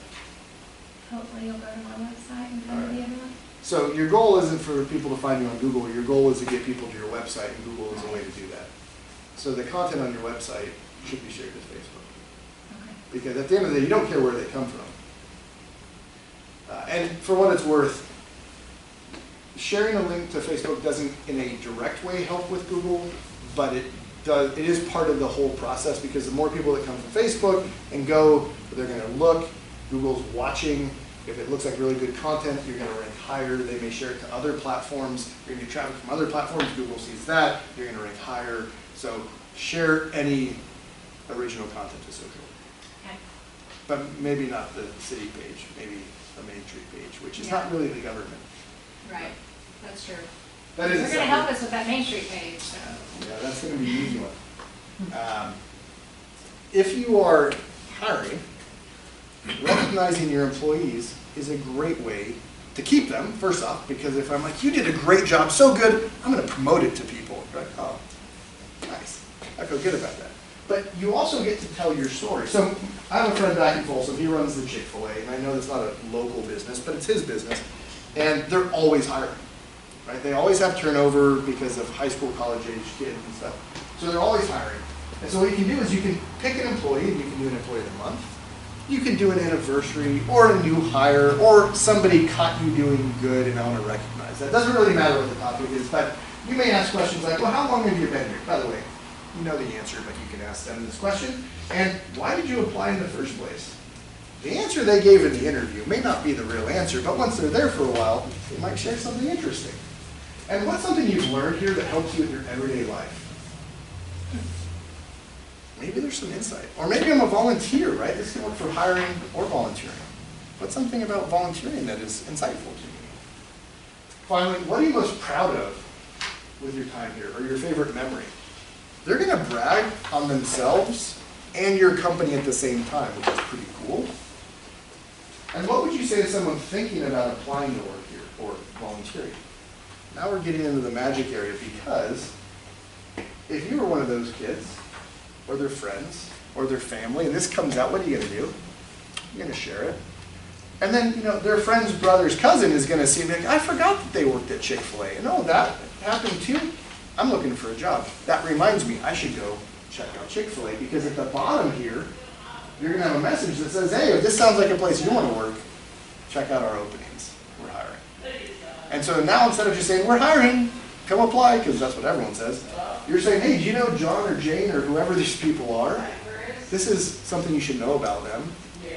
Hopefully you'll go to my website and find the event. So your goal isn't for people to find you on Google, your goal is to get people to your website, and Google is a way to do that. So the content on your website should be shared to Facebook. Okay. Because at the end of the day, you don't care where they come from. And for what it's worth, sharing a link to Facebook doesn't in a direct way help with Google, but it is part of the whole process, because the more people that come from Facebook and go, they're going to look, Google's watching. If it looks like really good content, you're going to rank higher. They may share it to other platforms. You're going to get traffic from other platforms. Google sees that. You're going to rank higher. So share any original content to social. Okay. But maybe not the city page, maybe the Main Street page, which is Yeah. not really the government. Right, that's true. That They're is gonna help us with that Main Street page, so. Yeah, that's going to be an easy one. If you are hiring, recognizing your employees is a great way to keep them, first off, because if I'm like, you did a great job, so good, I'm going to promote it to people. Right? Oh, nice. I feel good about that. But you also get to tell your story. So I have a friend back in Folsom, he runs the Chick-fil-A, and I know it's not a local business, but it's his business, and they're always hiring. Right? They always have turnover because of high school, college age kids and stuff. So they're always hiring. And so what you can do is you can pick an employee, and you can do an employee of the month. You can do an anniversary or a new hire or somebody caught you doing good and I want to recognize that. It doesn't really matter what the topic is, but you may ask questions like, well, how long have you been here? By the way, you know the answer, but you can ask them this question. And why did you apply in the first place? The answer they gave in the interview may not be the real answer, but once they're there for a while, they might share something interesting. And what's something you've learned here that helps you in your everyday life? Maybe there's some insight. Or maybe I'm a volunteer, right? This can work for hiring or volunteering. What's something about volunteering that is insightful to me? Finally, what are you most proud of with your time here, or your favorite memory? They're going to brag on themselves and your company at the same time, which is pretty cool. And what would you say to someone thinking about applying to work here or volunteering? Now we're getting into the magic area, because if you were one of those kids, or their friends, or their family, and this comes out, what are you going to do? You're going to share it. And then, you know, their friend's brother's cousin is going to see, like, I forgot that they worked at Chick-fil-A. And oh, that happened too? I'm looking for a job. That reminds me, I should go check out Chick-fil-A, because at the bottom here, you're going to have a message that says, hey, if this sounds like a place you want to work, check out our openings. We're hiring. And so now, instead of just saying, we're hiring, come apply, because that's what everyone says, you're saying, hey, do you know John or Jane or whoever these people are? This is something you should know about them.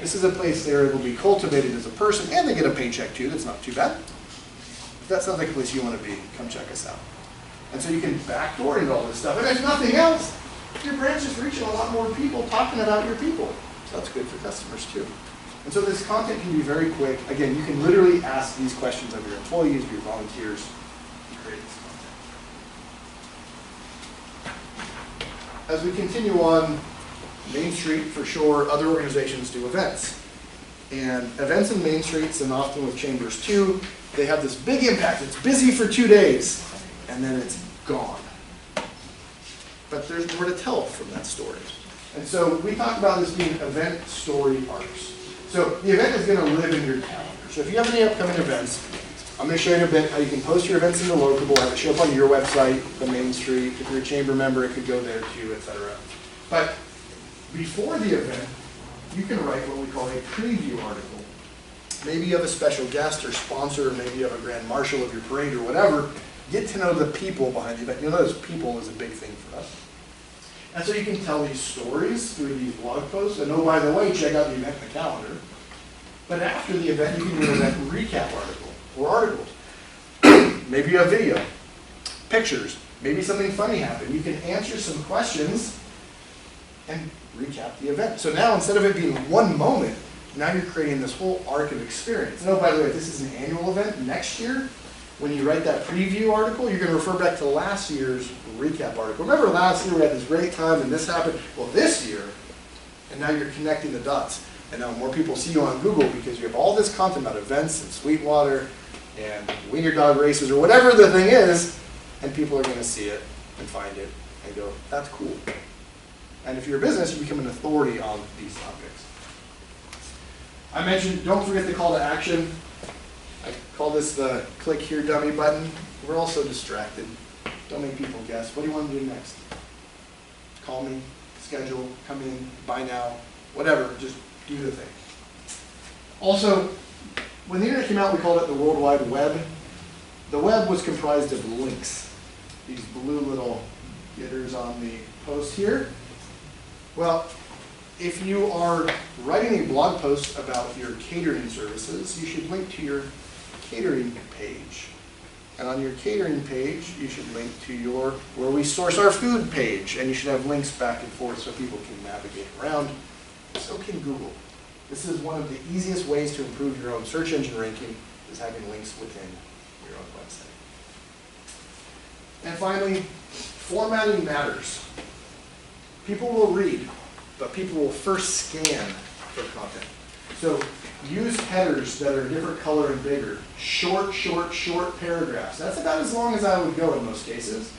This is a place they're able to be cultivated as a person, and they get a paycheck too. That's not too bad. If that sounds like a place you want to be, come check us out. And so you can backdoor into all this stuff. And if nothing else, your branch is reaching a lot more people talking about your people. So that's good for customers too. And so this content can be very quick. Again, you can literally ask these questions of your employees, your volunteers, and create this content. As we continue on, Main Street, for sure, other organizations do events. And events in Main Street, and often with chambers too, they have this big impact. It's busy for 2 days, and then it's gone. But there's more to tell from that story. And so we talk about this being event story arcs. So the event is going to live in your calendar. So if you have any upcoming events, I'm going to show you in a bit how you can post your events into Locable, have it show up on your website, the Main Street. If you're a chamber member, it could go there too, etc. But before the event, you can write what we call a preview article. Maybe you have a special guest or sponsor, or maybe you have a grand marshal of your parade or whatever. Get to know the people behind the event. You'll notice people is a big thing for us. And so you can tell these stories through these blog posts. And oh, by the way, check out the event in the calendar. But after the event, you can do an event recap article or articles. Maybe you have video, pictures, maybe something funny happened. You can answer some questions and recap the event. So now, instead of it being one moment, now you're creating this whole arc of experience. And oh, by the way, if this is an annual event, next year, when you write that preview article, you're going to refer back to last year's recap article. Remember last year we had this great time and this happened? Well, this year, and now you're connecting the dots. And now more people see you on Google because you have all this content about events and Sweetwater and wiener dog races or whatever the thing is, and people are going to see it and find it and go, that's cool. And if you're a business, you become an authority on these topics. I mentioned, don't forget the call to action. I call this the click here dummy button. We're all so distracted. Don't make people guess. What do you want to do next? Call me, schedule, come in, buy now, whatever, just do the thing. Also, when the internet came out, we called it the World Wide Web. The web was comprised of links, these blue little getters on the post here. Well, if you are writing a blog post about your catering services, you should link to your catering page. And on your catering page, you should link to your where we source our food page, and you should have links back and forth so people can navigate around. So can Google. This is one of the easiest ways to improve your own search engine ranking, is having links within your own website. And finally, formatting matters. People will read, but people will first scan for content. So use headers that are a different color and bigger. Short paragraphs. That's about as long as I would go in most cases.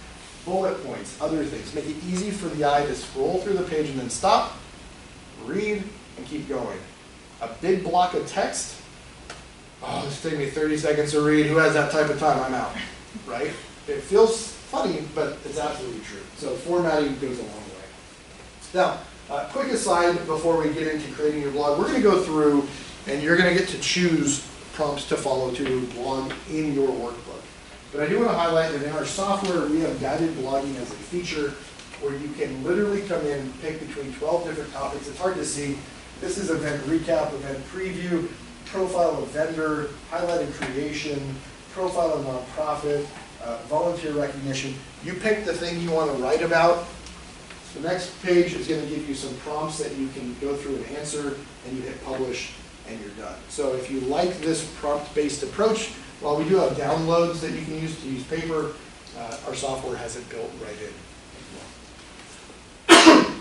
Bullet points, other things. Make it easy for the eye to scroll through the page and then stop, read, and keep going. A big block of text. Oh, this took me 30 seconds to read. Who has that type of time? I'm out. Right? It feels funny, but it's absolutely true. So formatting goes a long way. Now, quick aside before we get into creating your blog, we're going to go through and you're going to get to choose prompts to follow to blog in your workbook. But I do want to highlight that in our software, we have guided blogging as a feature where you can literally come in, pick between 12 different topics. It's hard to see. This is event recap, event preview, profile of vendor, highlighted creation, profile of nonprofit, volunteer recognition. You pick the thing you want to write about. The next page is going to give you some prompts that you can go through and answer, and you hit publish, and you're done. So if you like this prompt-based approach, while we do have downloads that you can use paper, our software has it built right in.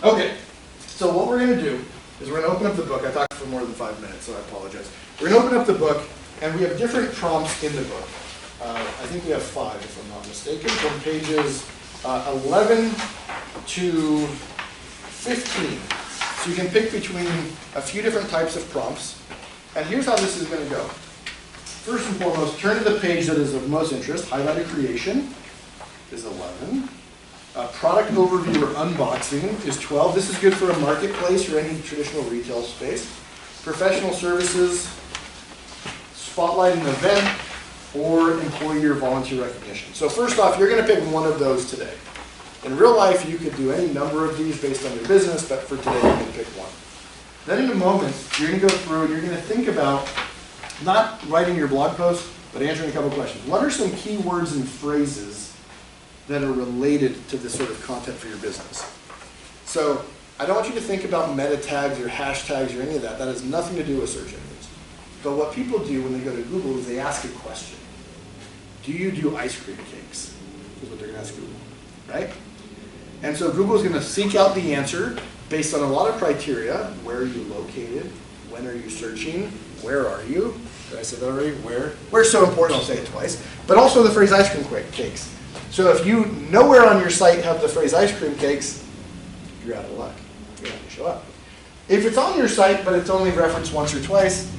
Okay, so what we're going to do is we're going to open up the book. I talked for more than 5 minutes, so I apologize. We're going to open up the book, and we have different prompts in the book. I think we have 5, if I'm not mistaken, from pages 11 to 15. So you can pick between a few different types of prompts. And here's how this is going to go. First and foremost, turn to the page that is of most interest. Highlighted creation is 11. Product overview or unboxing is 12. This is good for a marketplace or any traditional retail space. Professional services, spotlight an event, or employee or volunteer recognition. So first off, you're going to pick one of those today. In real life, you could do any number of these based on your business, but for today, you're going to pick one. Then in a moment, you're going to go through and you're going to think about not writing your blog post, but answering a couple questions. What are some keywords and phrases that are related to this sort of content for your business? So I don't want you to think about meta tags or hashtags or any of that. That has nothing to do with search engines. But what people do when they go to Google is they ask a question. Do you do ice cream cakes? Is what they're going to ask Google, right? And so Google is going to seek out the answer based on a lot of criteria. Where are you located? When are you searching? Where are you? Did I say that already? Where? Where's so important, I'll say it twice. But also the phrase ice cream cakes. So if you nowhere on your site have the phrase ice cream cakes, you're out of luck. You're not going to show up. If it's on your site, but it's only referenced once or twice,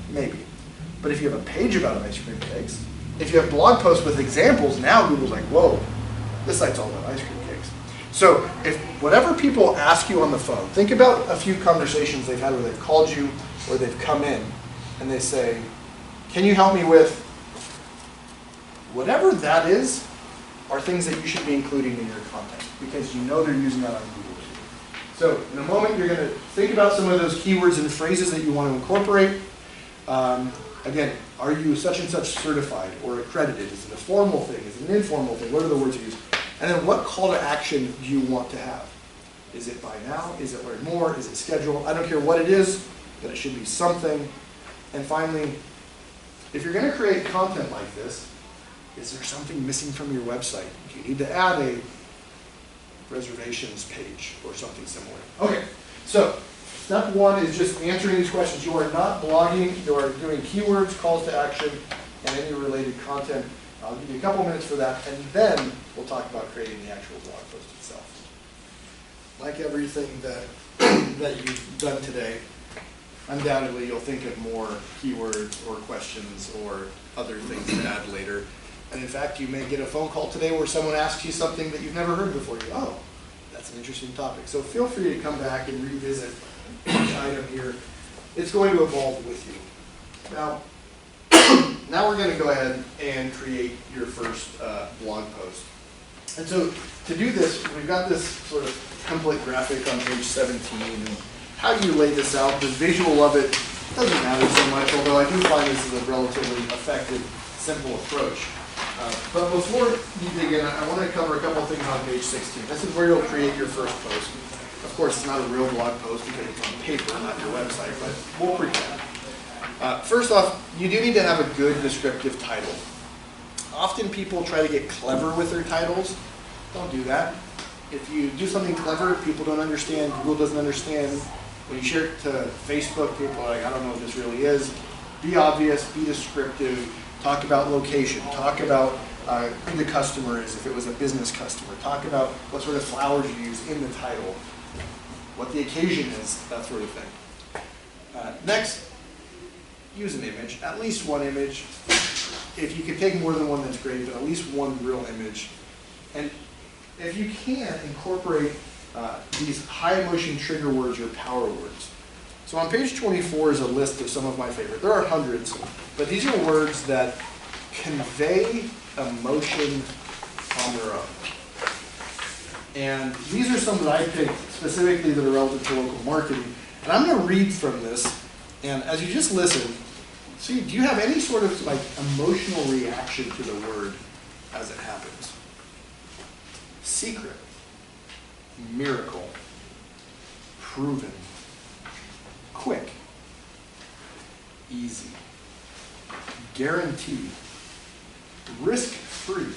maybe. But if you have a page about ice cream cakes, if you have blog posts with examples, now Google's like, whoa, this site's all about ice cream cakes. So if whatever people ask you on the phone, think about a few conversations they've had where they've called you or they've come in and they say, can you help me with whatever that is, are things that you should be including in your content because you know they're using that on Google. So in a moment, you're going to think about some of those keywords and phrases that you want to incorporate. Again, are you such and such certified or accredited? Is it a formal thing? Is it an informal thing? What are the words you use? And then what call to action do you want to have? Is it buy now? Is it learn more? Is it schedule? I don't care what it is, but it should be something. And finally, if you're going to create content like this, is there something missing from your website? Do you need to add a reservations page or something similar? Okay, so step 1 is just answering these questions. You are not blogging, you are doing keywords, calls to action, and any related content. I'll give you a couple minutes for that, and then we'll talk about creating the actual blog post itself. Like everything that you've done today, undoubtedly you'll think of more keywords or questions or other things to add later. And in fact, you may get a phone call today where someone asks you something that you've never heard before. You go, oh, that's an interesting topic. So feel free to come back and revisit each item here. It's going to evolve with you. Now we're going to go ahead and create your first blog post. And so to do this, we've got this sort of template graphic on page 17 and how you lay this out, the visual of it doesn't matter so much, although I do find this is a relatively effective, simple approach. But before you dig in, I want to cover a couple things on page 16. This is where you'll create your first post. Of course, it's not a real blog post because it's on paper, not your website, but we'll pretend. First off, you do need to have a good descriptive title. Often people try to get clever with their titles. Don't do that. If you do something clever, people don't understand, Google doesn't understand. When you share it to Facebook, people are like, I don't know what this really is. Be obvious, be descriptive, talk about location, talk about who the customer is if it was a business customer, talk about what sort of flowers you use in the title, what the occasion is, that sort of thing. Next, use an image, at least one image. If you can take more than one, that's great, but at least one real image. And if you can, incorporate these high emotion trigger words or power words. So on page 24 is a list of some of my favorite. There are hundreds, but these are words that convey emotion on their own. And these are some that I picked specifically that are relevant to local marketing. And I'm going to read from this, and as you just listen, see, do you have any sort of like emotional reaction to the word as it happens? Secret, miracle, proven, quick, easy, guaranteed, risk-free,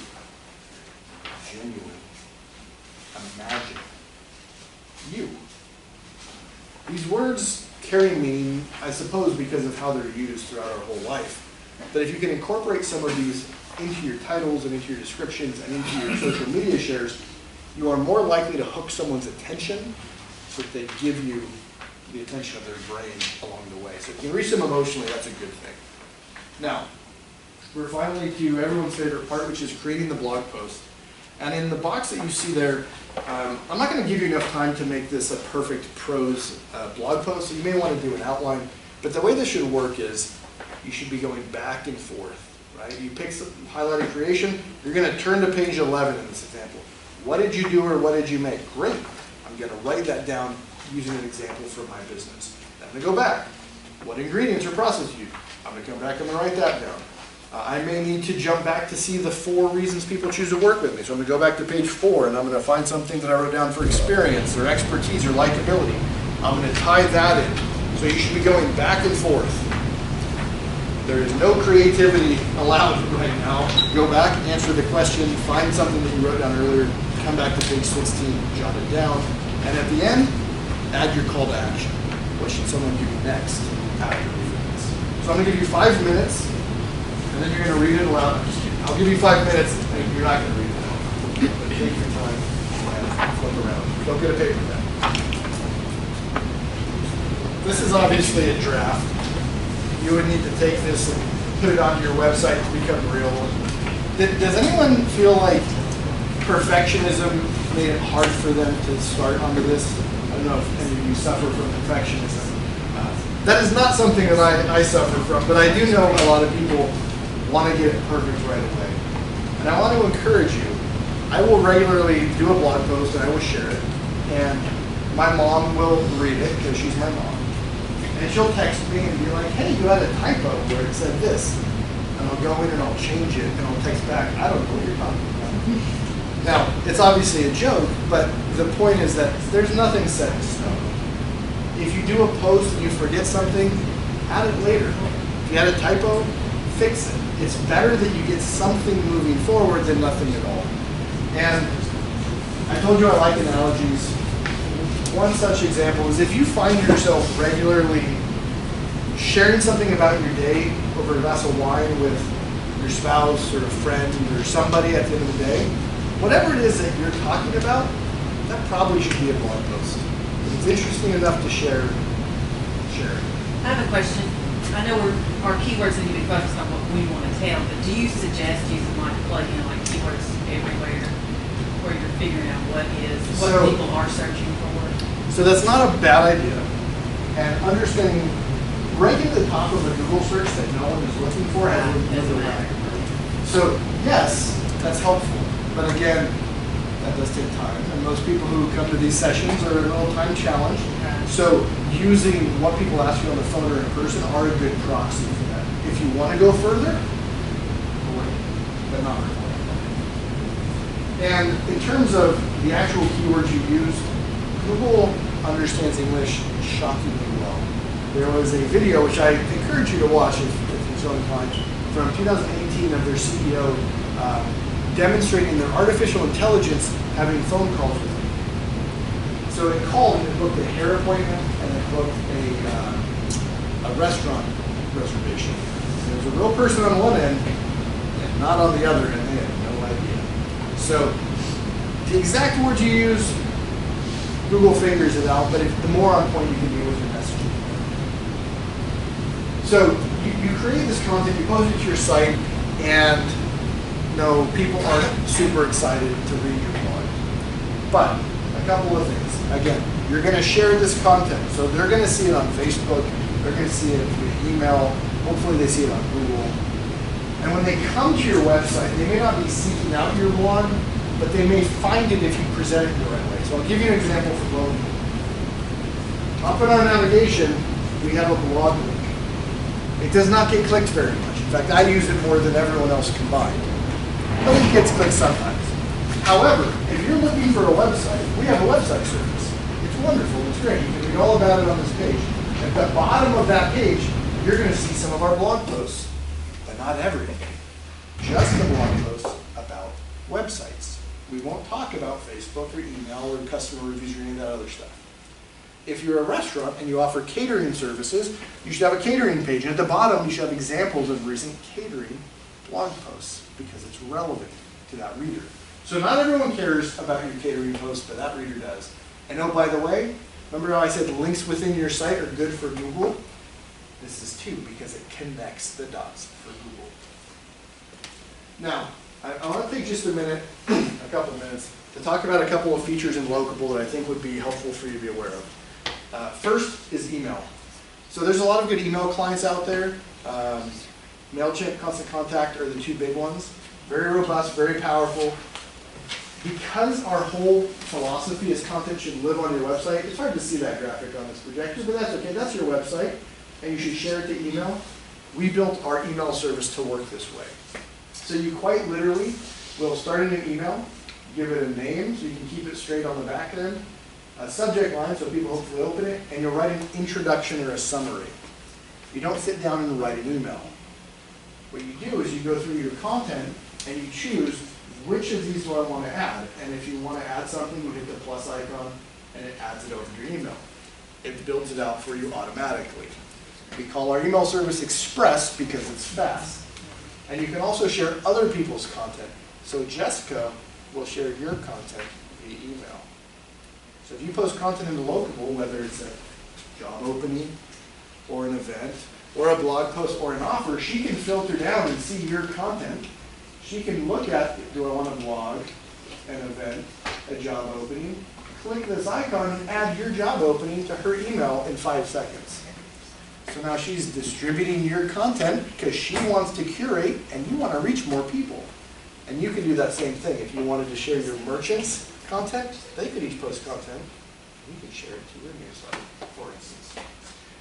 genuine, imagine, you. These words carry meaning, I suppose, because of how they're used throughout our whole life. But if you can incorporate some of these into your titles and into your descriptions and into your social media shares, you are more likely to hook someone's attention so that they give you the attention of their brain along the way. So if you can reach them emotionally, that's a good thing. Now, we're finally to everyone's favorite part, which is creating the blog post. And in the box that you see there, I'm not going to give you enough time to make this a perfect prose blog post, so you may want to do an outline. But the way this should work is you should be going back and forth. Right? You pick some highlighted creation, you're going to turn to page 11 in this example. What did you do or what did you make? Great. I'm going to write that down using an example from my business. Then I'm going to go back. What ingredients or process you use? I'm going to come back and write that down. I may need to jump back to see the 4 reasons people choose to work with me. So I'm going to go back to page 4 and I'm going to find something that I wrote down for experience or expertise or likability. I'm going to tie that in. So you should be going back and forth. There is no creativity allowed right now. Go back, answer the question, find something that you wrote down earlier, come back to page 16, jot it down, and at the end, add your call to action. What should someone do next after you do this? So I'm going to give you 5 minutes, and then you're going to read it aloud. I'm just kidding. I'll give you 5 minutes, and you're not going to read it aloud. But take your time and flip around. Don't get a paper pen. This is obviously a draft. You would need to take this and put it onto your website to become real. Does anyone feel like perfectionism made it hard for them to start onto this? I don't know if any of you suffer from perfectionism. That is not something that I suffer from, but I do know a lot of people want to get it perfect right away. And I want to encourage you. I will regularly do a blog post and I will share it. And my mom will read it because she's my mom. And she'll text me and be like, hey, you had a typo where it said this. And I'll go in and I'll change it and I'll text back, I don't know what you're talking about. Now, it's obviously a joke, but the point is that there's nothing set in stone. If you do a post and you forget something, add it later. If you had a typo, fix it. It's better that you get something moving forward than nothing at all. And I told you I like analogies. One such example is if you find yourself regularly sharing something about your day over a glass of wine with your spouse or a friend or somebody at the end of the day, whatever it is that you're talking about, that probably should be a blog post. If it's interesting enough to share, share it. I have a question. I know our keywords need to be focused on what we want to tell, but do you suggest using like plug-in like keywords everywhere where you're figuring out what people are searching for? So that's not a bad idea. And understanding right at the top of a Google search that no one is looking for has doesn't matter. So yes, that's helpful. But again, that does take time. And most people who come to these sessions are a little time challenged. So using what people ask you on the phone or in person are a good proxy for that. If you want to go further, great, but not required. And in terms of the actual keywords you use, Google understands English shockingly well. There was a video, which I encourage you to watch if you're so inclined, from 2018 of their CEO demonstrating their artificial intelligence having phone calls with me. So it called and it booked a hair appointment and it booked a restaurant reservation. There was a real person on one end and not on the other end. They had no idea. So the exact words you use, Google figures it out, but the more on point you can be with your messaging. So you create this content, you post it to your site, and no, people aren't super excited to read your blog. But a couple of things. Again, you're going to share this content, so they're going to see it on Facebook, they're going to see it via email, hopefully they see it on Google. And when they come to your website, they may not be seeking out your blog, but they may find it if you present it the right way. So I'll give you an example for Locable. Up in our navigation, we have a blog link. It does not get clicked very much. In fact, I use it more than everyone else combined. But it gets clicked sometimes. However, if you're looking for a website, we have a website service. It's wonderful, it's great. You can read all about it on this page. At the bottom of that page, you're going to see some of our blog posts, but not everything. Just the blog posts about websites. We won't talk about Facebook or email or customer reviews or any of that other stuff. If you're a restaurant and you offer catering services, you should have a catering page. And at the bottom, you should have examples of recent catering blog posts because it's relevant to that reader. So not everyone cares about your catering post, but that reader does. And oh, by the way, remember how I said links within your site are good for Google? This is too, because it connects the dots for Google. Now, I want to take just a minute, a couple minutes, to talk about a couple of features in Locable that I think would be helpful for you to be aware of. First is email. So there's a lot of good email clients out there. MailChimp, Constant Contact are the two big ones. Very robust, very powerful. Because our whole philosophy is content should live on your website, it's hard to see that graphic on this projector, but that's okay. That's your website, and you should share it to email. We built our email service to work this way. So you quite literally will start in an email, give it a name so you can keep it straight on the back end, a subject line so people hopefully open it, and you'll write an introduction or a summary. You don't sit down and write an email. What you do is you go through your content and you choose which of these do I want to add. And if you want to add something, you hit the plus icon and it adds it over to your email. It builds it out for you automatically. We call our email service Express because it's fast. And you can also share other people's content. So Jessica will share your content via email. So if you post content into Locable, whether it's a job opening or an event or a blog post or an offer, she can filter down and see your content. She can look at, do I want to blog, an event, a job opening, click this icon and add your job opening to her email in 5 seconds. So now she's distributing your content because she wants to curate and you want to reach more people. And you can do that same thing. If you wanted to share your merchants' content, they could each post content. You can share it to your newsletter, for instance.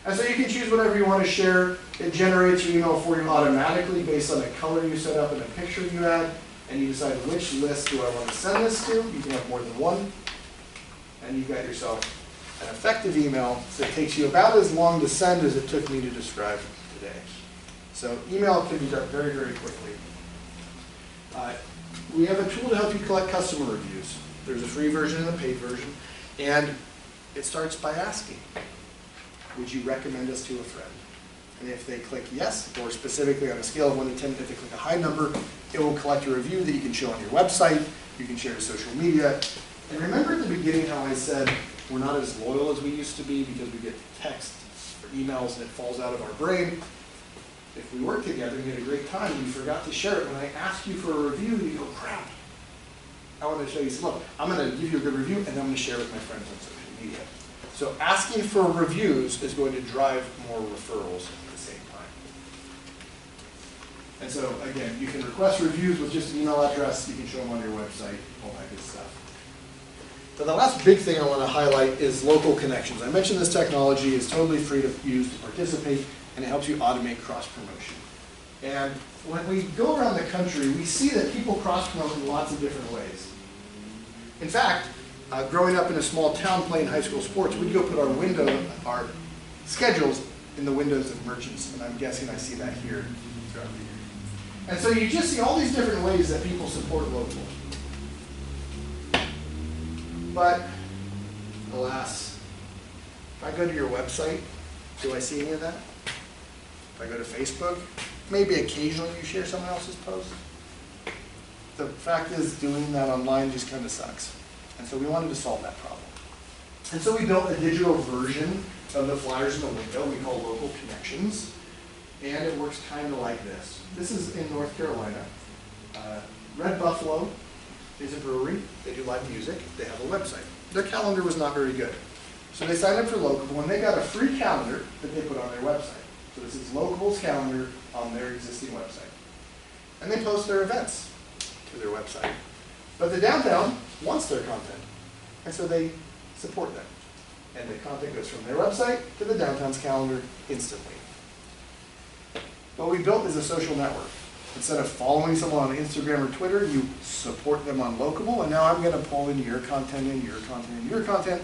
And so you can choose whatever you want to share. It generates your email for you automatically based on the color you set up and the picture you add. And you decide which list do I want to send this to. You can have more than one. And you've got yourself an effective email that takes you about as long to send as it took me to describe today. So email can be done very, very quickly. We have a tool to help you collect customer reviews. There's a free version and a paid version. And it starts by asking, would you recommend us to a friend? And if they click yes, or specifically on a scale of 1 to 10, if they click a high number, it will collect a review that you can show on your website, you can share to social media. And remember at the beginning how I said we're not as loyal as we used to be because we get text or emails and it falls out of our brain. If we work together and get a great time and you forgot to share it, when I ask you for a review, you go, crap. I want to show you, look, I'm going to give you a good review and I'm going to share it with my friends on social media. So asking for reviews is going to drive more referrals at the same time. And so again, you can request reviews with just an email address, you can show them on your website, all that good stuff. But the last big thing I want to highlight is local connections. I mentioned this technology is totally free to use to participate, and it helps you automate cross-promotion. And when we go around the country, we see that people cross-promote in lots of different ways. In fact, growing up in a small town playing high school sports, we'd go put our schedules in the windows of merchants, and I'm guessing I see that here throughout the year. And so you just see all these different ways that people support local. But, alas, if I go to your website, do I see any of that? If I go to Facebook, maybe occasionally you share someone else's post. The fact is, doing that online just kind of sucks. And so we wanted to solve that problem. And so we built a digital version of the flyers in the window we call Local Connections. And it works kind of like this. This is in North Carolina. Red Buffalo is a brewery. They do live music. They have a website. Their calendar was not very good. So they signed up for Locable, and they got a free calendar that they put on their website. So this is Locable's calendar on their existing website. And they post their events to their website. But the downtown wants their content. And so they support them. And the content goes from their website to the downtown's calendar instantly. What we built is a social network. Instead of following someone on Instagram or Twitter, you support them on Locable, and now I'm going to pull in your content, and your content, and your content,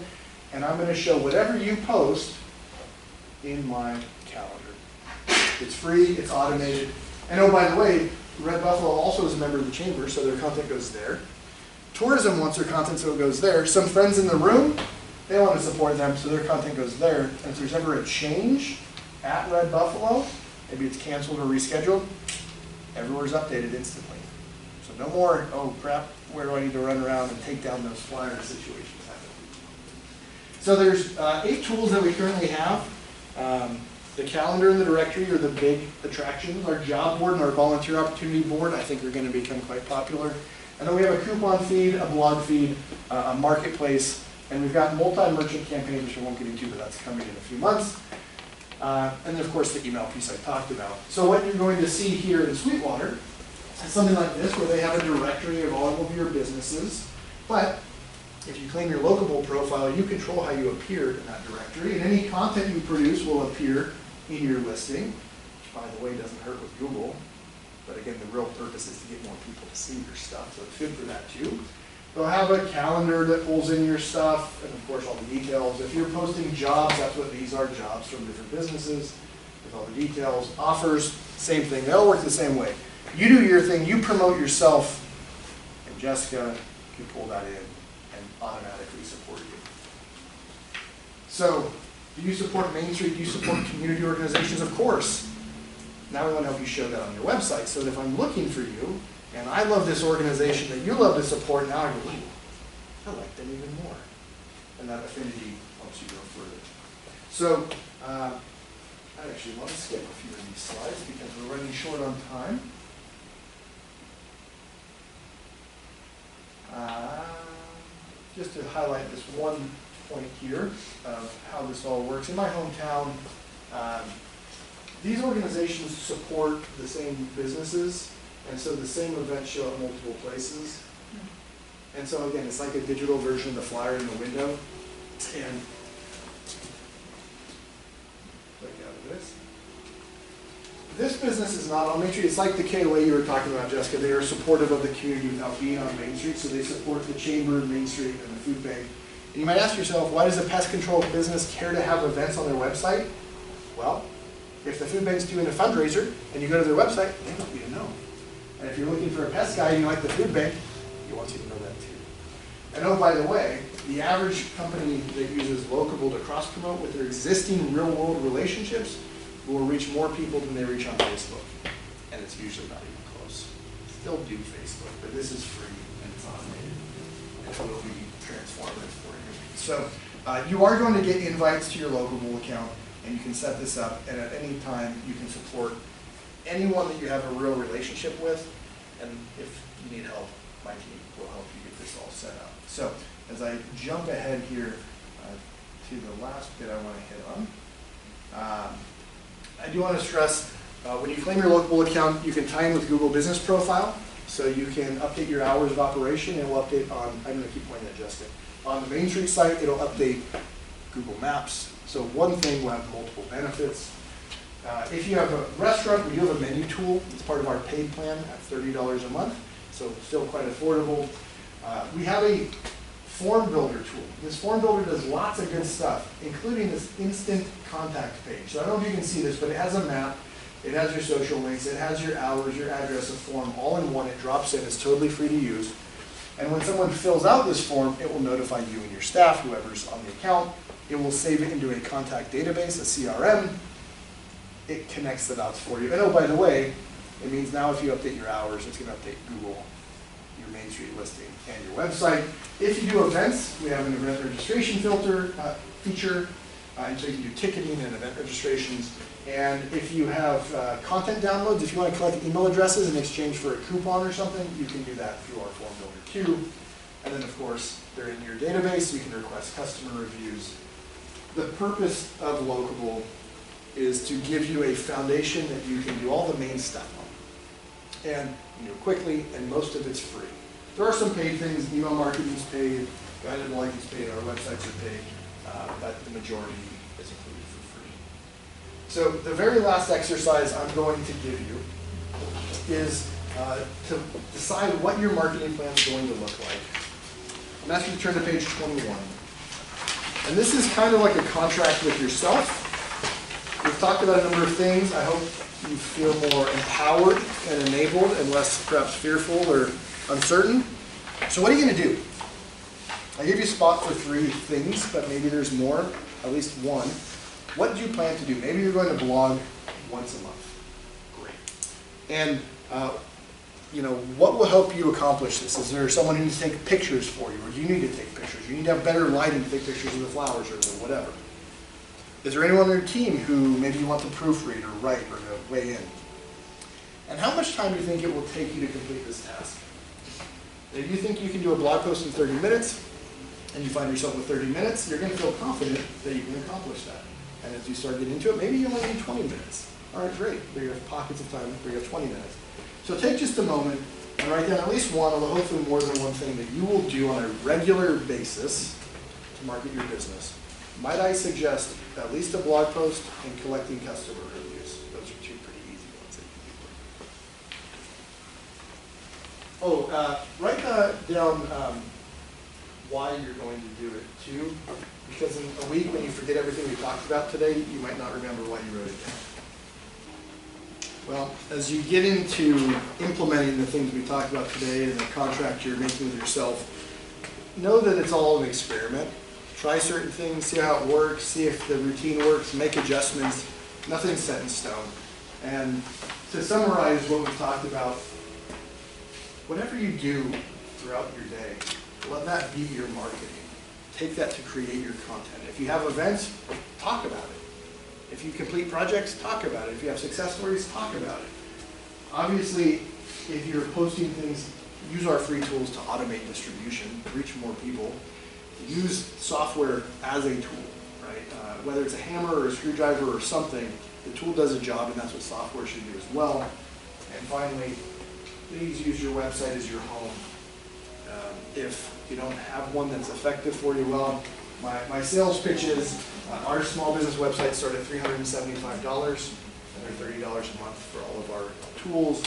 and I'm going to show whatever you post in my calendar. It's free, it's automated, and oh, by the way, Red Buffalo also is a member of the chamber, so their content goes there. Tourism wants their content, so it goes there. Some friends in the room, they want to support them, so their content goes there. And if there's ever a change at Red Buffalo, maybe it's canceled or rescheduled, everywhere's updated instantly. So no more, oh crap, where do I need to run around and take down those flyer situations happen. So there's 8 tools that we currently have. The calendar and the directory are the big attractions. Our job board and our volunteer opportunity board, I think, are going to become quite popular. And then we have a coupon feed, a blog feed, a marketplace, and we've got multi-merchant campaigns, which I won't get into, but that's coming in a few months. And then, of course, the email piece I talked about. So what you're going to see here in Sweetwater is something like this, where they have a directory of all of your businesses. But if you claim your Locable profile, you control how you appear in that directory. And any content you produce will appear in your listing, which, by the way, doesn't hurt with Google. But again, the real purpose is to get more people to see your stuff, so it's good for that too. They'll have a calendar that pulls in your stuff, and of course all the details. If you're posting jobs, that's what these are, jobs from different businesses, with all the details. Offers, same thing, they all work the same way. You do your thing, you promote yourself, and Jessica can pull that in and automatically support you. So, do you support Main Street? Do you support community organizations? Of course. Now we want to help you show that on your website, so that if I'm looking for you, and I love this organization that you love to support, now I go, ooh, I like them even more. And that affinity helps you go further. So, I actually want to skip a few of these slides because we're running short on time. Just to highlight this one point here of how this all works. In my hometown, these organizations support the same businesses, and so the same events show up multiple places. And so again, it's like a digital version of the flyer in the window. And click out of this. This business is not on Main Street. It's like the KOA you were talking about, Jessica. They are supportive of the community without being on Main Street, so they support the chamber, Main Street, and the food bank. And you might ask yourself, why does a pest control business care to have events on their website? Well, if the food bank's doing a fundraiser and you go to their website, they want you to know. And if you're looking for a pest guy and you like the food bank, he wants you to know that too. And oh, by the way, the average company that uses Locable to cross-promote with their existing real-world relationships will reach more people than they reach on Facebook. And it's usually not even close. Still do Facebook, but this is free and it's automated. And it will be transformative for you. So you are going to get invites to your Locable account, and you can set this up, and at any time you can support anyone that you have a real relationship with, and if you need help, my team will help you get this all set up. So, as I jump ahead here to the last bit I want to hit on, I do want to stress, when you claim your Locable account, you can tie in with Google Business Profile, so you can update your hours of operation, and it will update on, I'm going to keep pointing at Jessica, On the Main Street site, it'll update Google Maps. So one thing will have multiple benefits. If you have a restaurant, we do have a menu tool. It's part of our paid plan at $30 a month, so still quite affordable. We have a form builder tool. This form builder does lots of good stuff, including this instant contact page. So I don't know if you can see this, but it has a map, it has your social links, it has your hours, your address, a form, all in one. It drops in, it's totally free to use. And when someone fills out this form, it will notify you and your staff, whoever's on the account. It will save it into a contact database, a CRM. It connects the dots for you. And oh, by the way, it means now if you update your hours, it's going to update Google, your Main Street listing, and your website. If you do events, we have an event registration filter feature, and so you can do ticketing and event registrations. And if you have content downloads, if you want to collect email addresses in exchange for a coupon or something, you can do that through our form builder too. And then of course, they're in your database, you can request customer reviews. The purpose of Locable is to give you a foundation that you can do all the main stuff on. And you do it quickly, and most of it's free. There are some paid things, email marketing is paid, guided blogging is paid, our websites are paid, but the majority is included for free. So the very last exercise I'm going to give you is to decide what your marketing plan is going to look like. I'm asking you to turn to page 21. And this is kind of like a contract with yourself. We've talked about a number of things. I hope you feel more empowered and enabled and less perhaps fearful or uncertain. So what are you going to do? I gave you a spot for 3 things, but maybe there's more, at least one. What do you plan to do? Maybe you're going to blog once a month. Great. And what will help you accomplish this? Is there someone who needs to take pictures for you, or do you need to take pictures? You need to have better lighting to take pictures of the flowers or whatever. Is there anyone on your team who maybe you want to proofread or write or to weigh in? And how much time do you think it will take you to complete this task? If you think you can do a blog post in 30 minutes, and you find yourself with 30 minutes, you're going to feel confident that you can accomplish that. And as you start getting into it, maybe you only need 20 minutes. All right, great. There you have pockets of time where you have 20 minutes. So take just a moment and write down at least one, or hopefully more than one thing that you will do on a regular basis to market your business. Might I suggest at least a blog post and collecting customer reviews? Those are 2 pretty easy ones that you can do. Write down why you're going to do it too, because in a week when you forget everything we talked about today, you might not remember why you wrote it down. Well, as you get into implementing the things we talked about today and the contract you're making with yourself, know that it's all an experiment. Try certain things, see how it works, see if the routine works, make adjustments. Nothing's set in stone. And to summarize what we've talked about, whatever you do throughout your day, let that be your marketing. Take that to create your content. If you have events, talk about it. If you complete projects, talk about it. If you have success stories, talk about it. Obviously, if you're posting things, use our free tools to automate distribution, reach more people. Use software as a tool, right? Whether it's a hammer or a screwdriver or something, the tool does a job, and that's what software should do as well. And finally, please use your website as your home. If you don't have one that's effective for you, well, my sales pitches, our small business website start at $375, and they're $30 a month for all of our tools.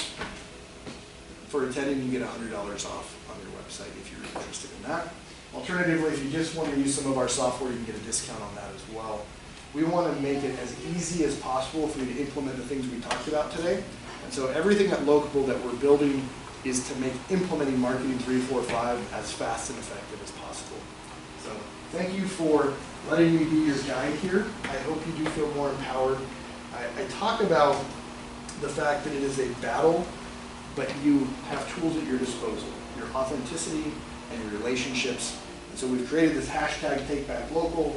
For attending, you get $100 off on your website if you're interested in that. Alternatively, if you just want to use some of our software, you can get a discount on that as well. We want to make it as easy as possible for you to implement the things we talked about today. And so everything at Locable that we're building is to make implementing Marketing 345 as fast and effective as possible. So thank you for letting me be your guide here. I hope you do feel more empowered. I talk about the fact that it is a battle, but you have tools at your disposal, your authenticity and your relationships. And so we've created this hashtag #TakeBackLocal.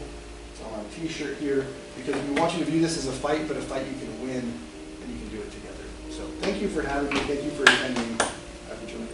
It's on a t-shirt here, because we want you to view this as a fight, but a fight you can win, and you can do it together. So thank you for having me. Thank you for attending. Have a good night.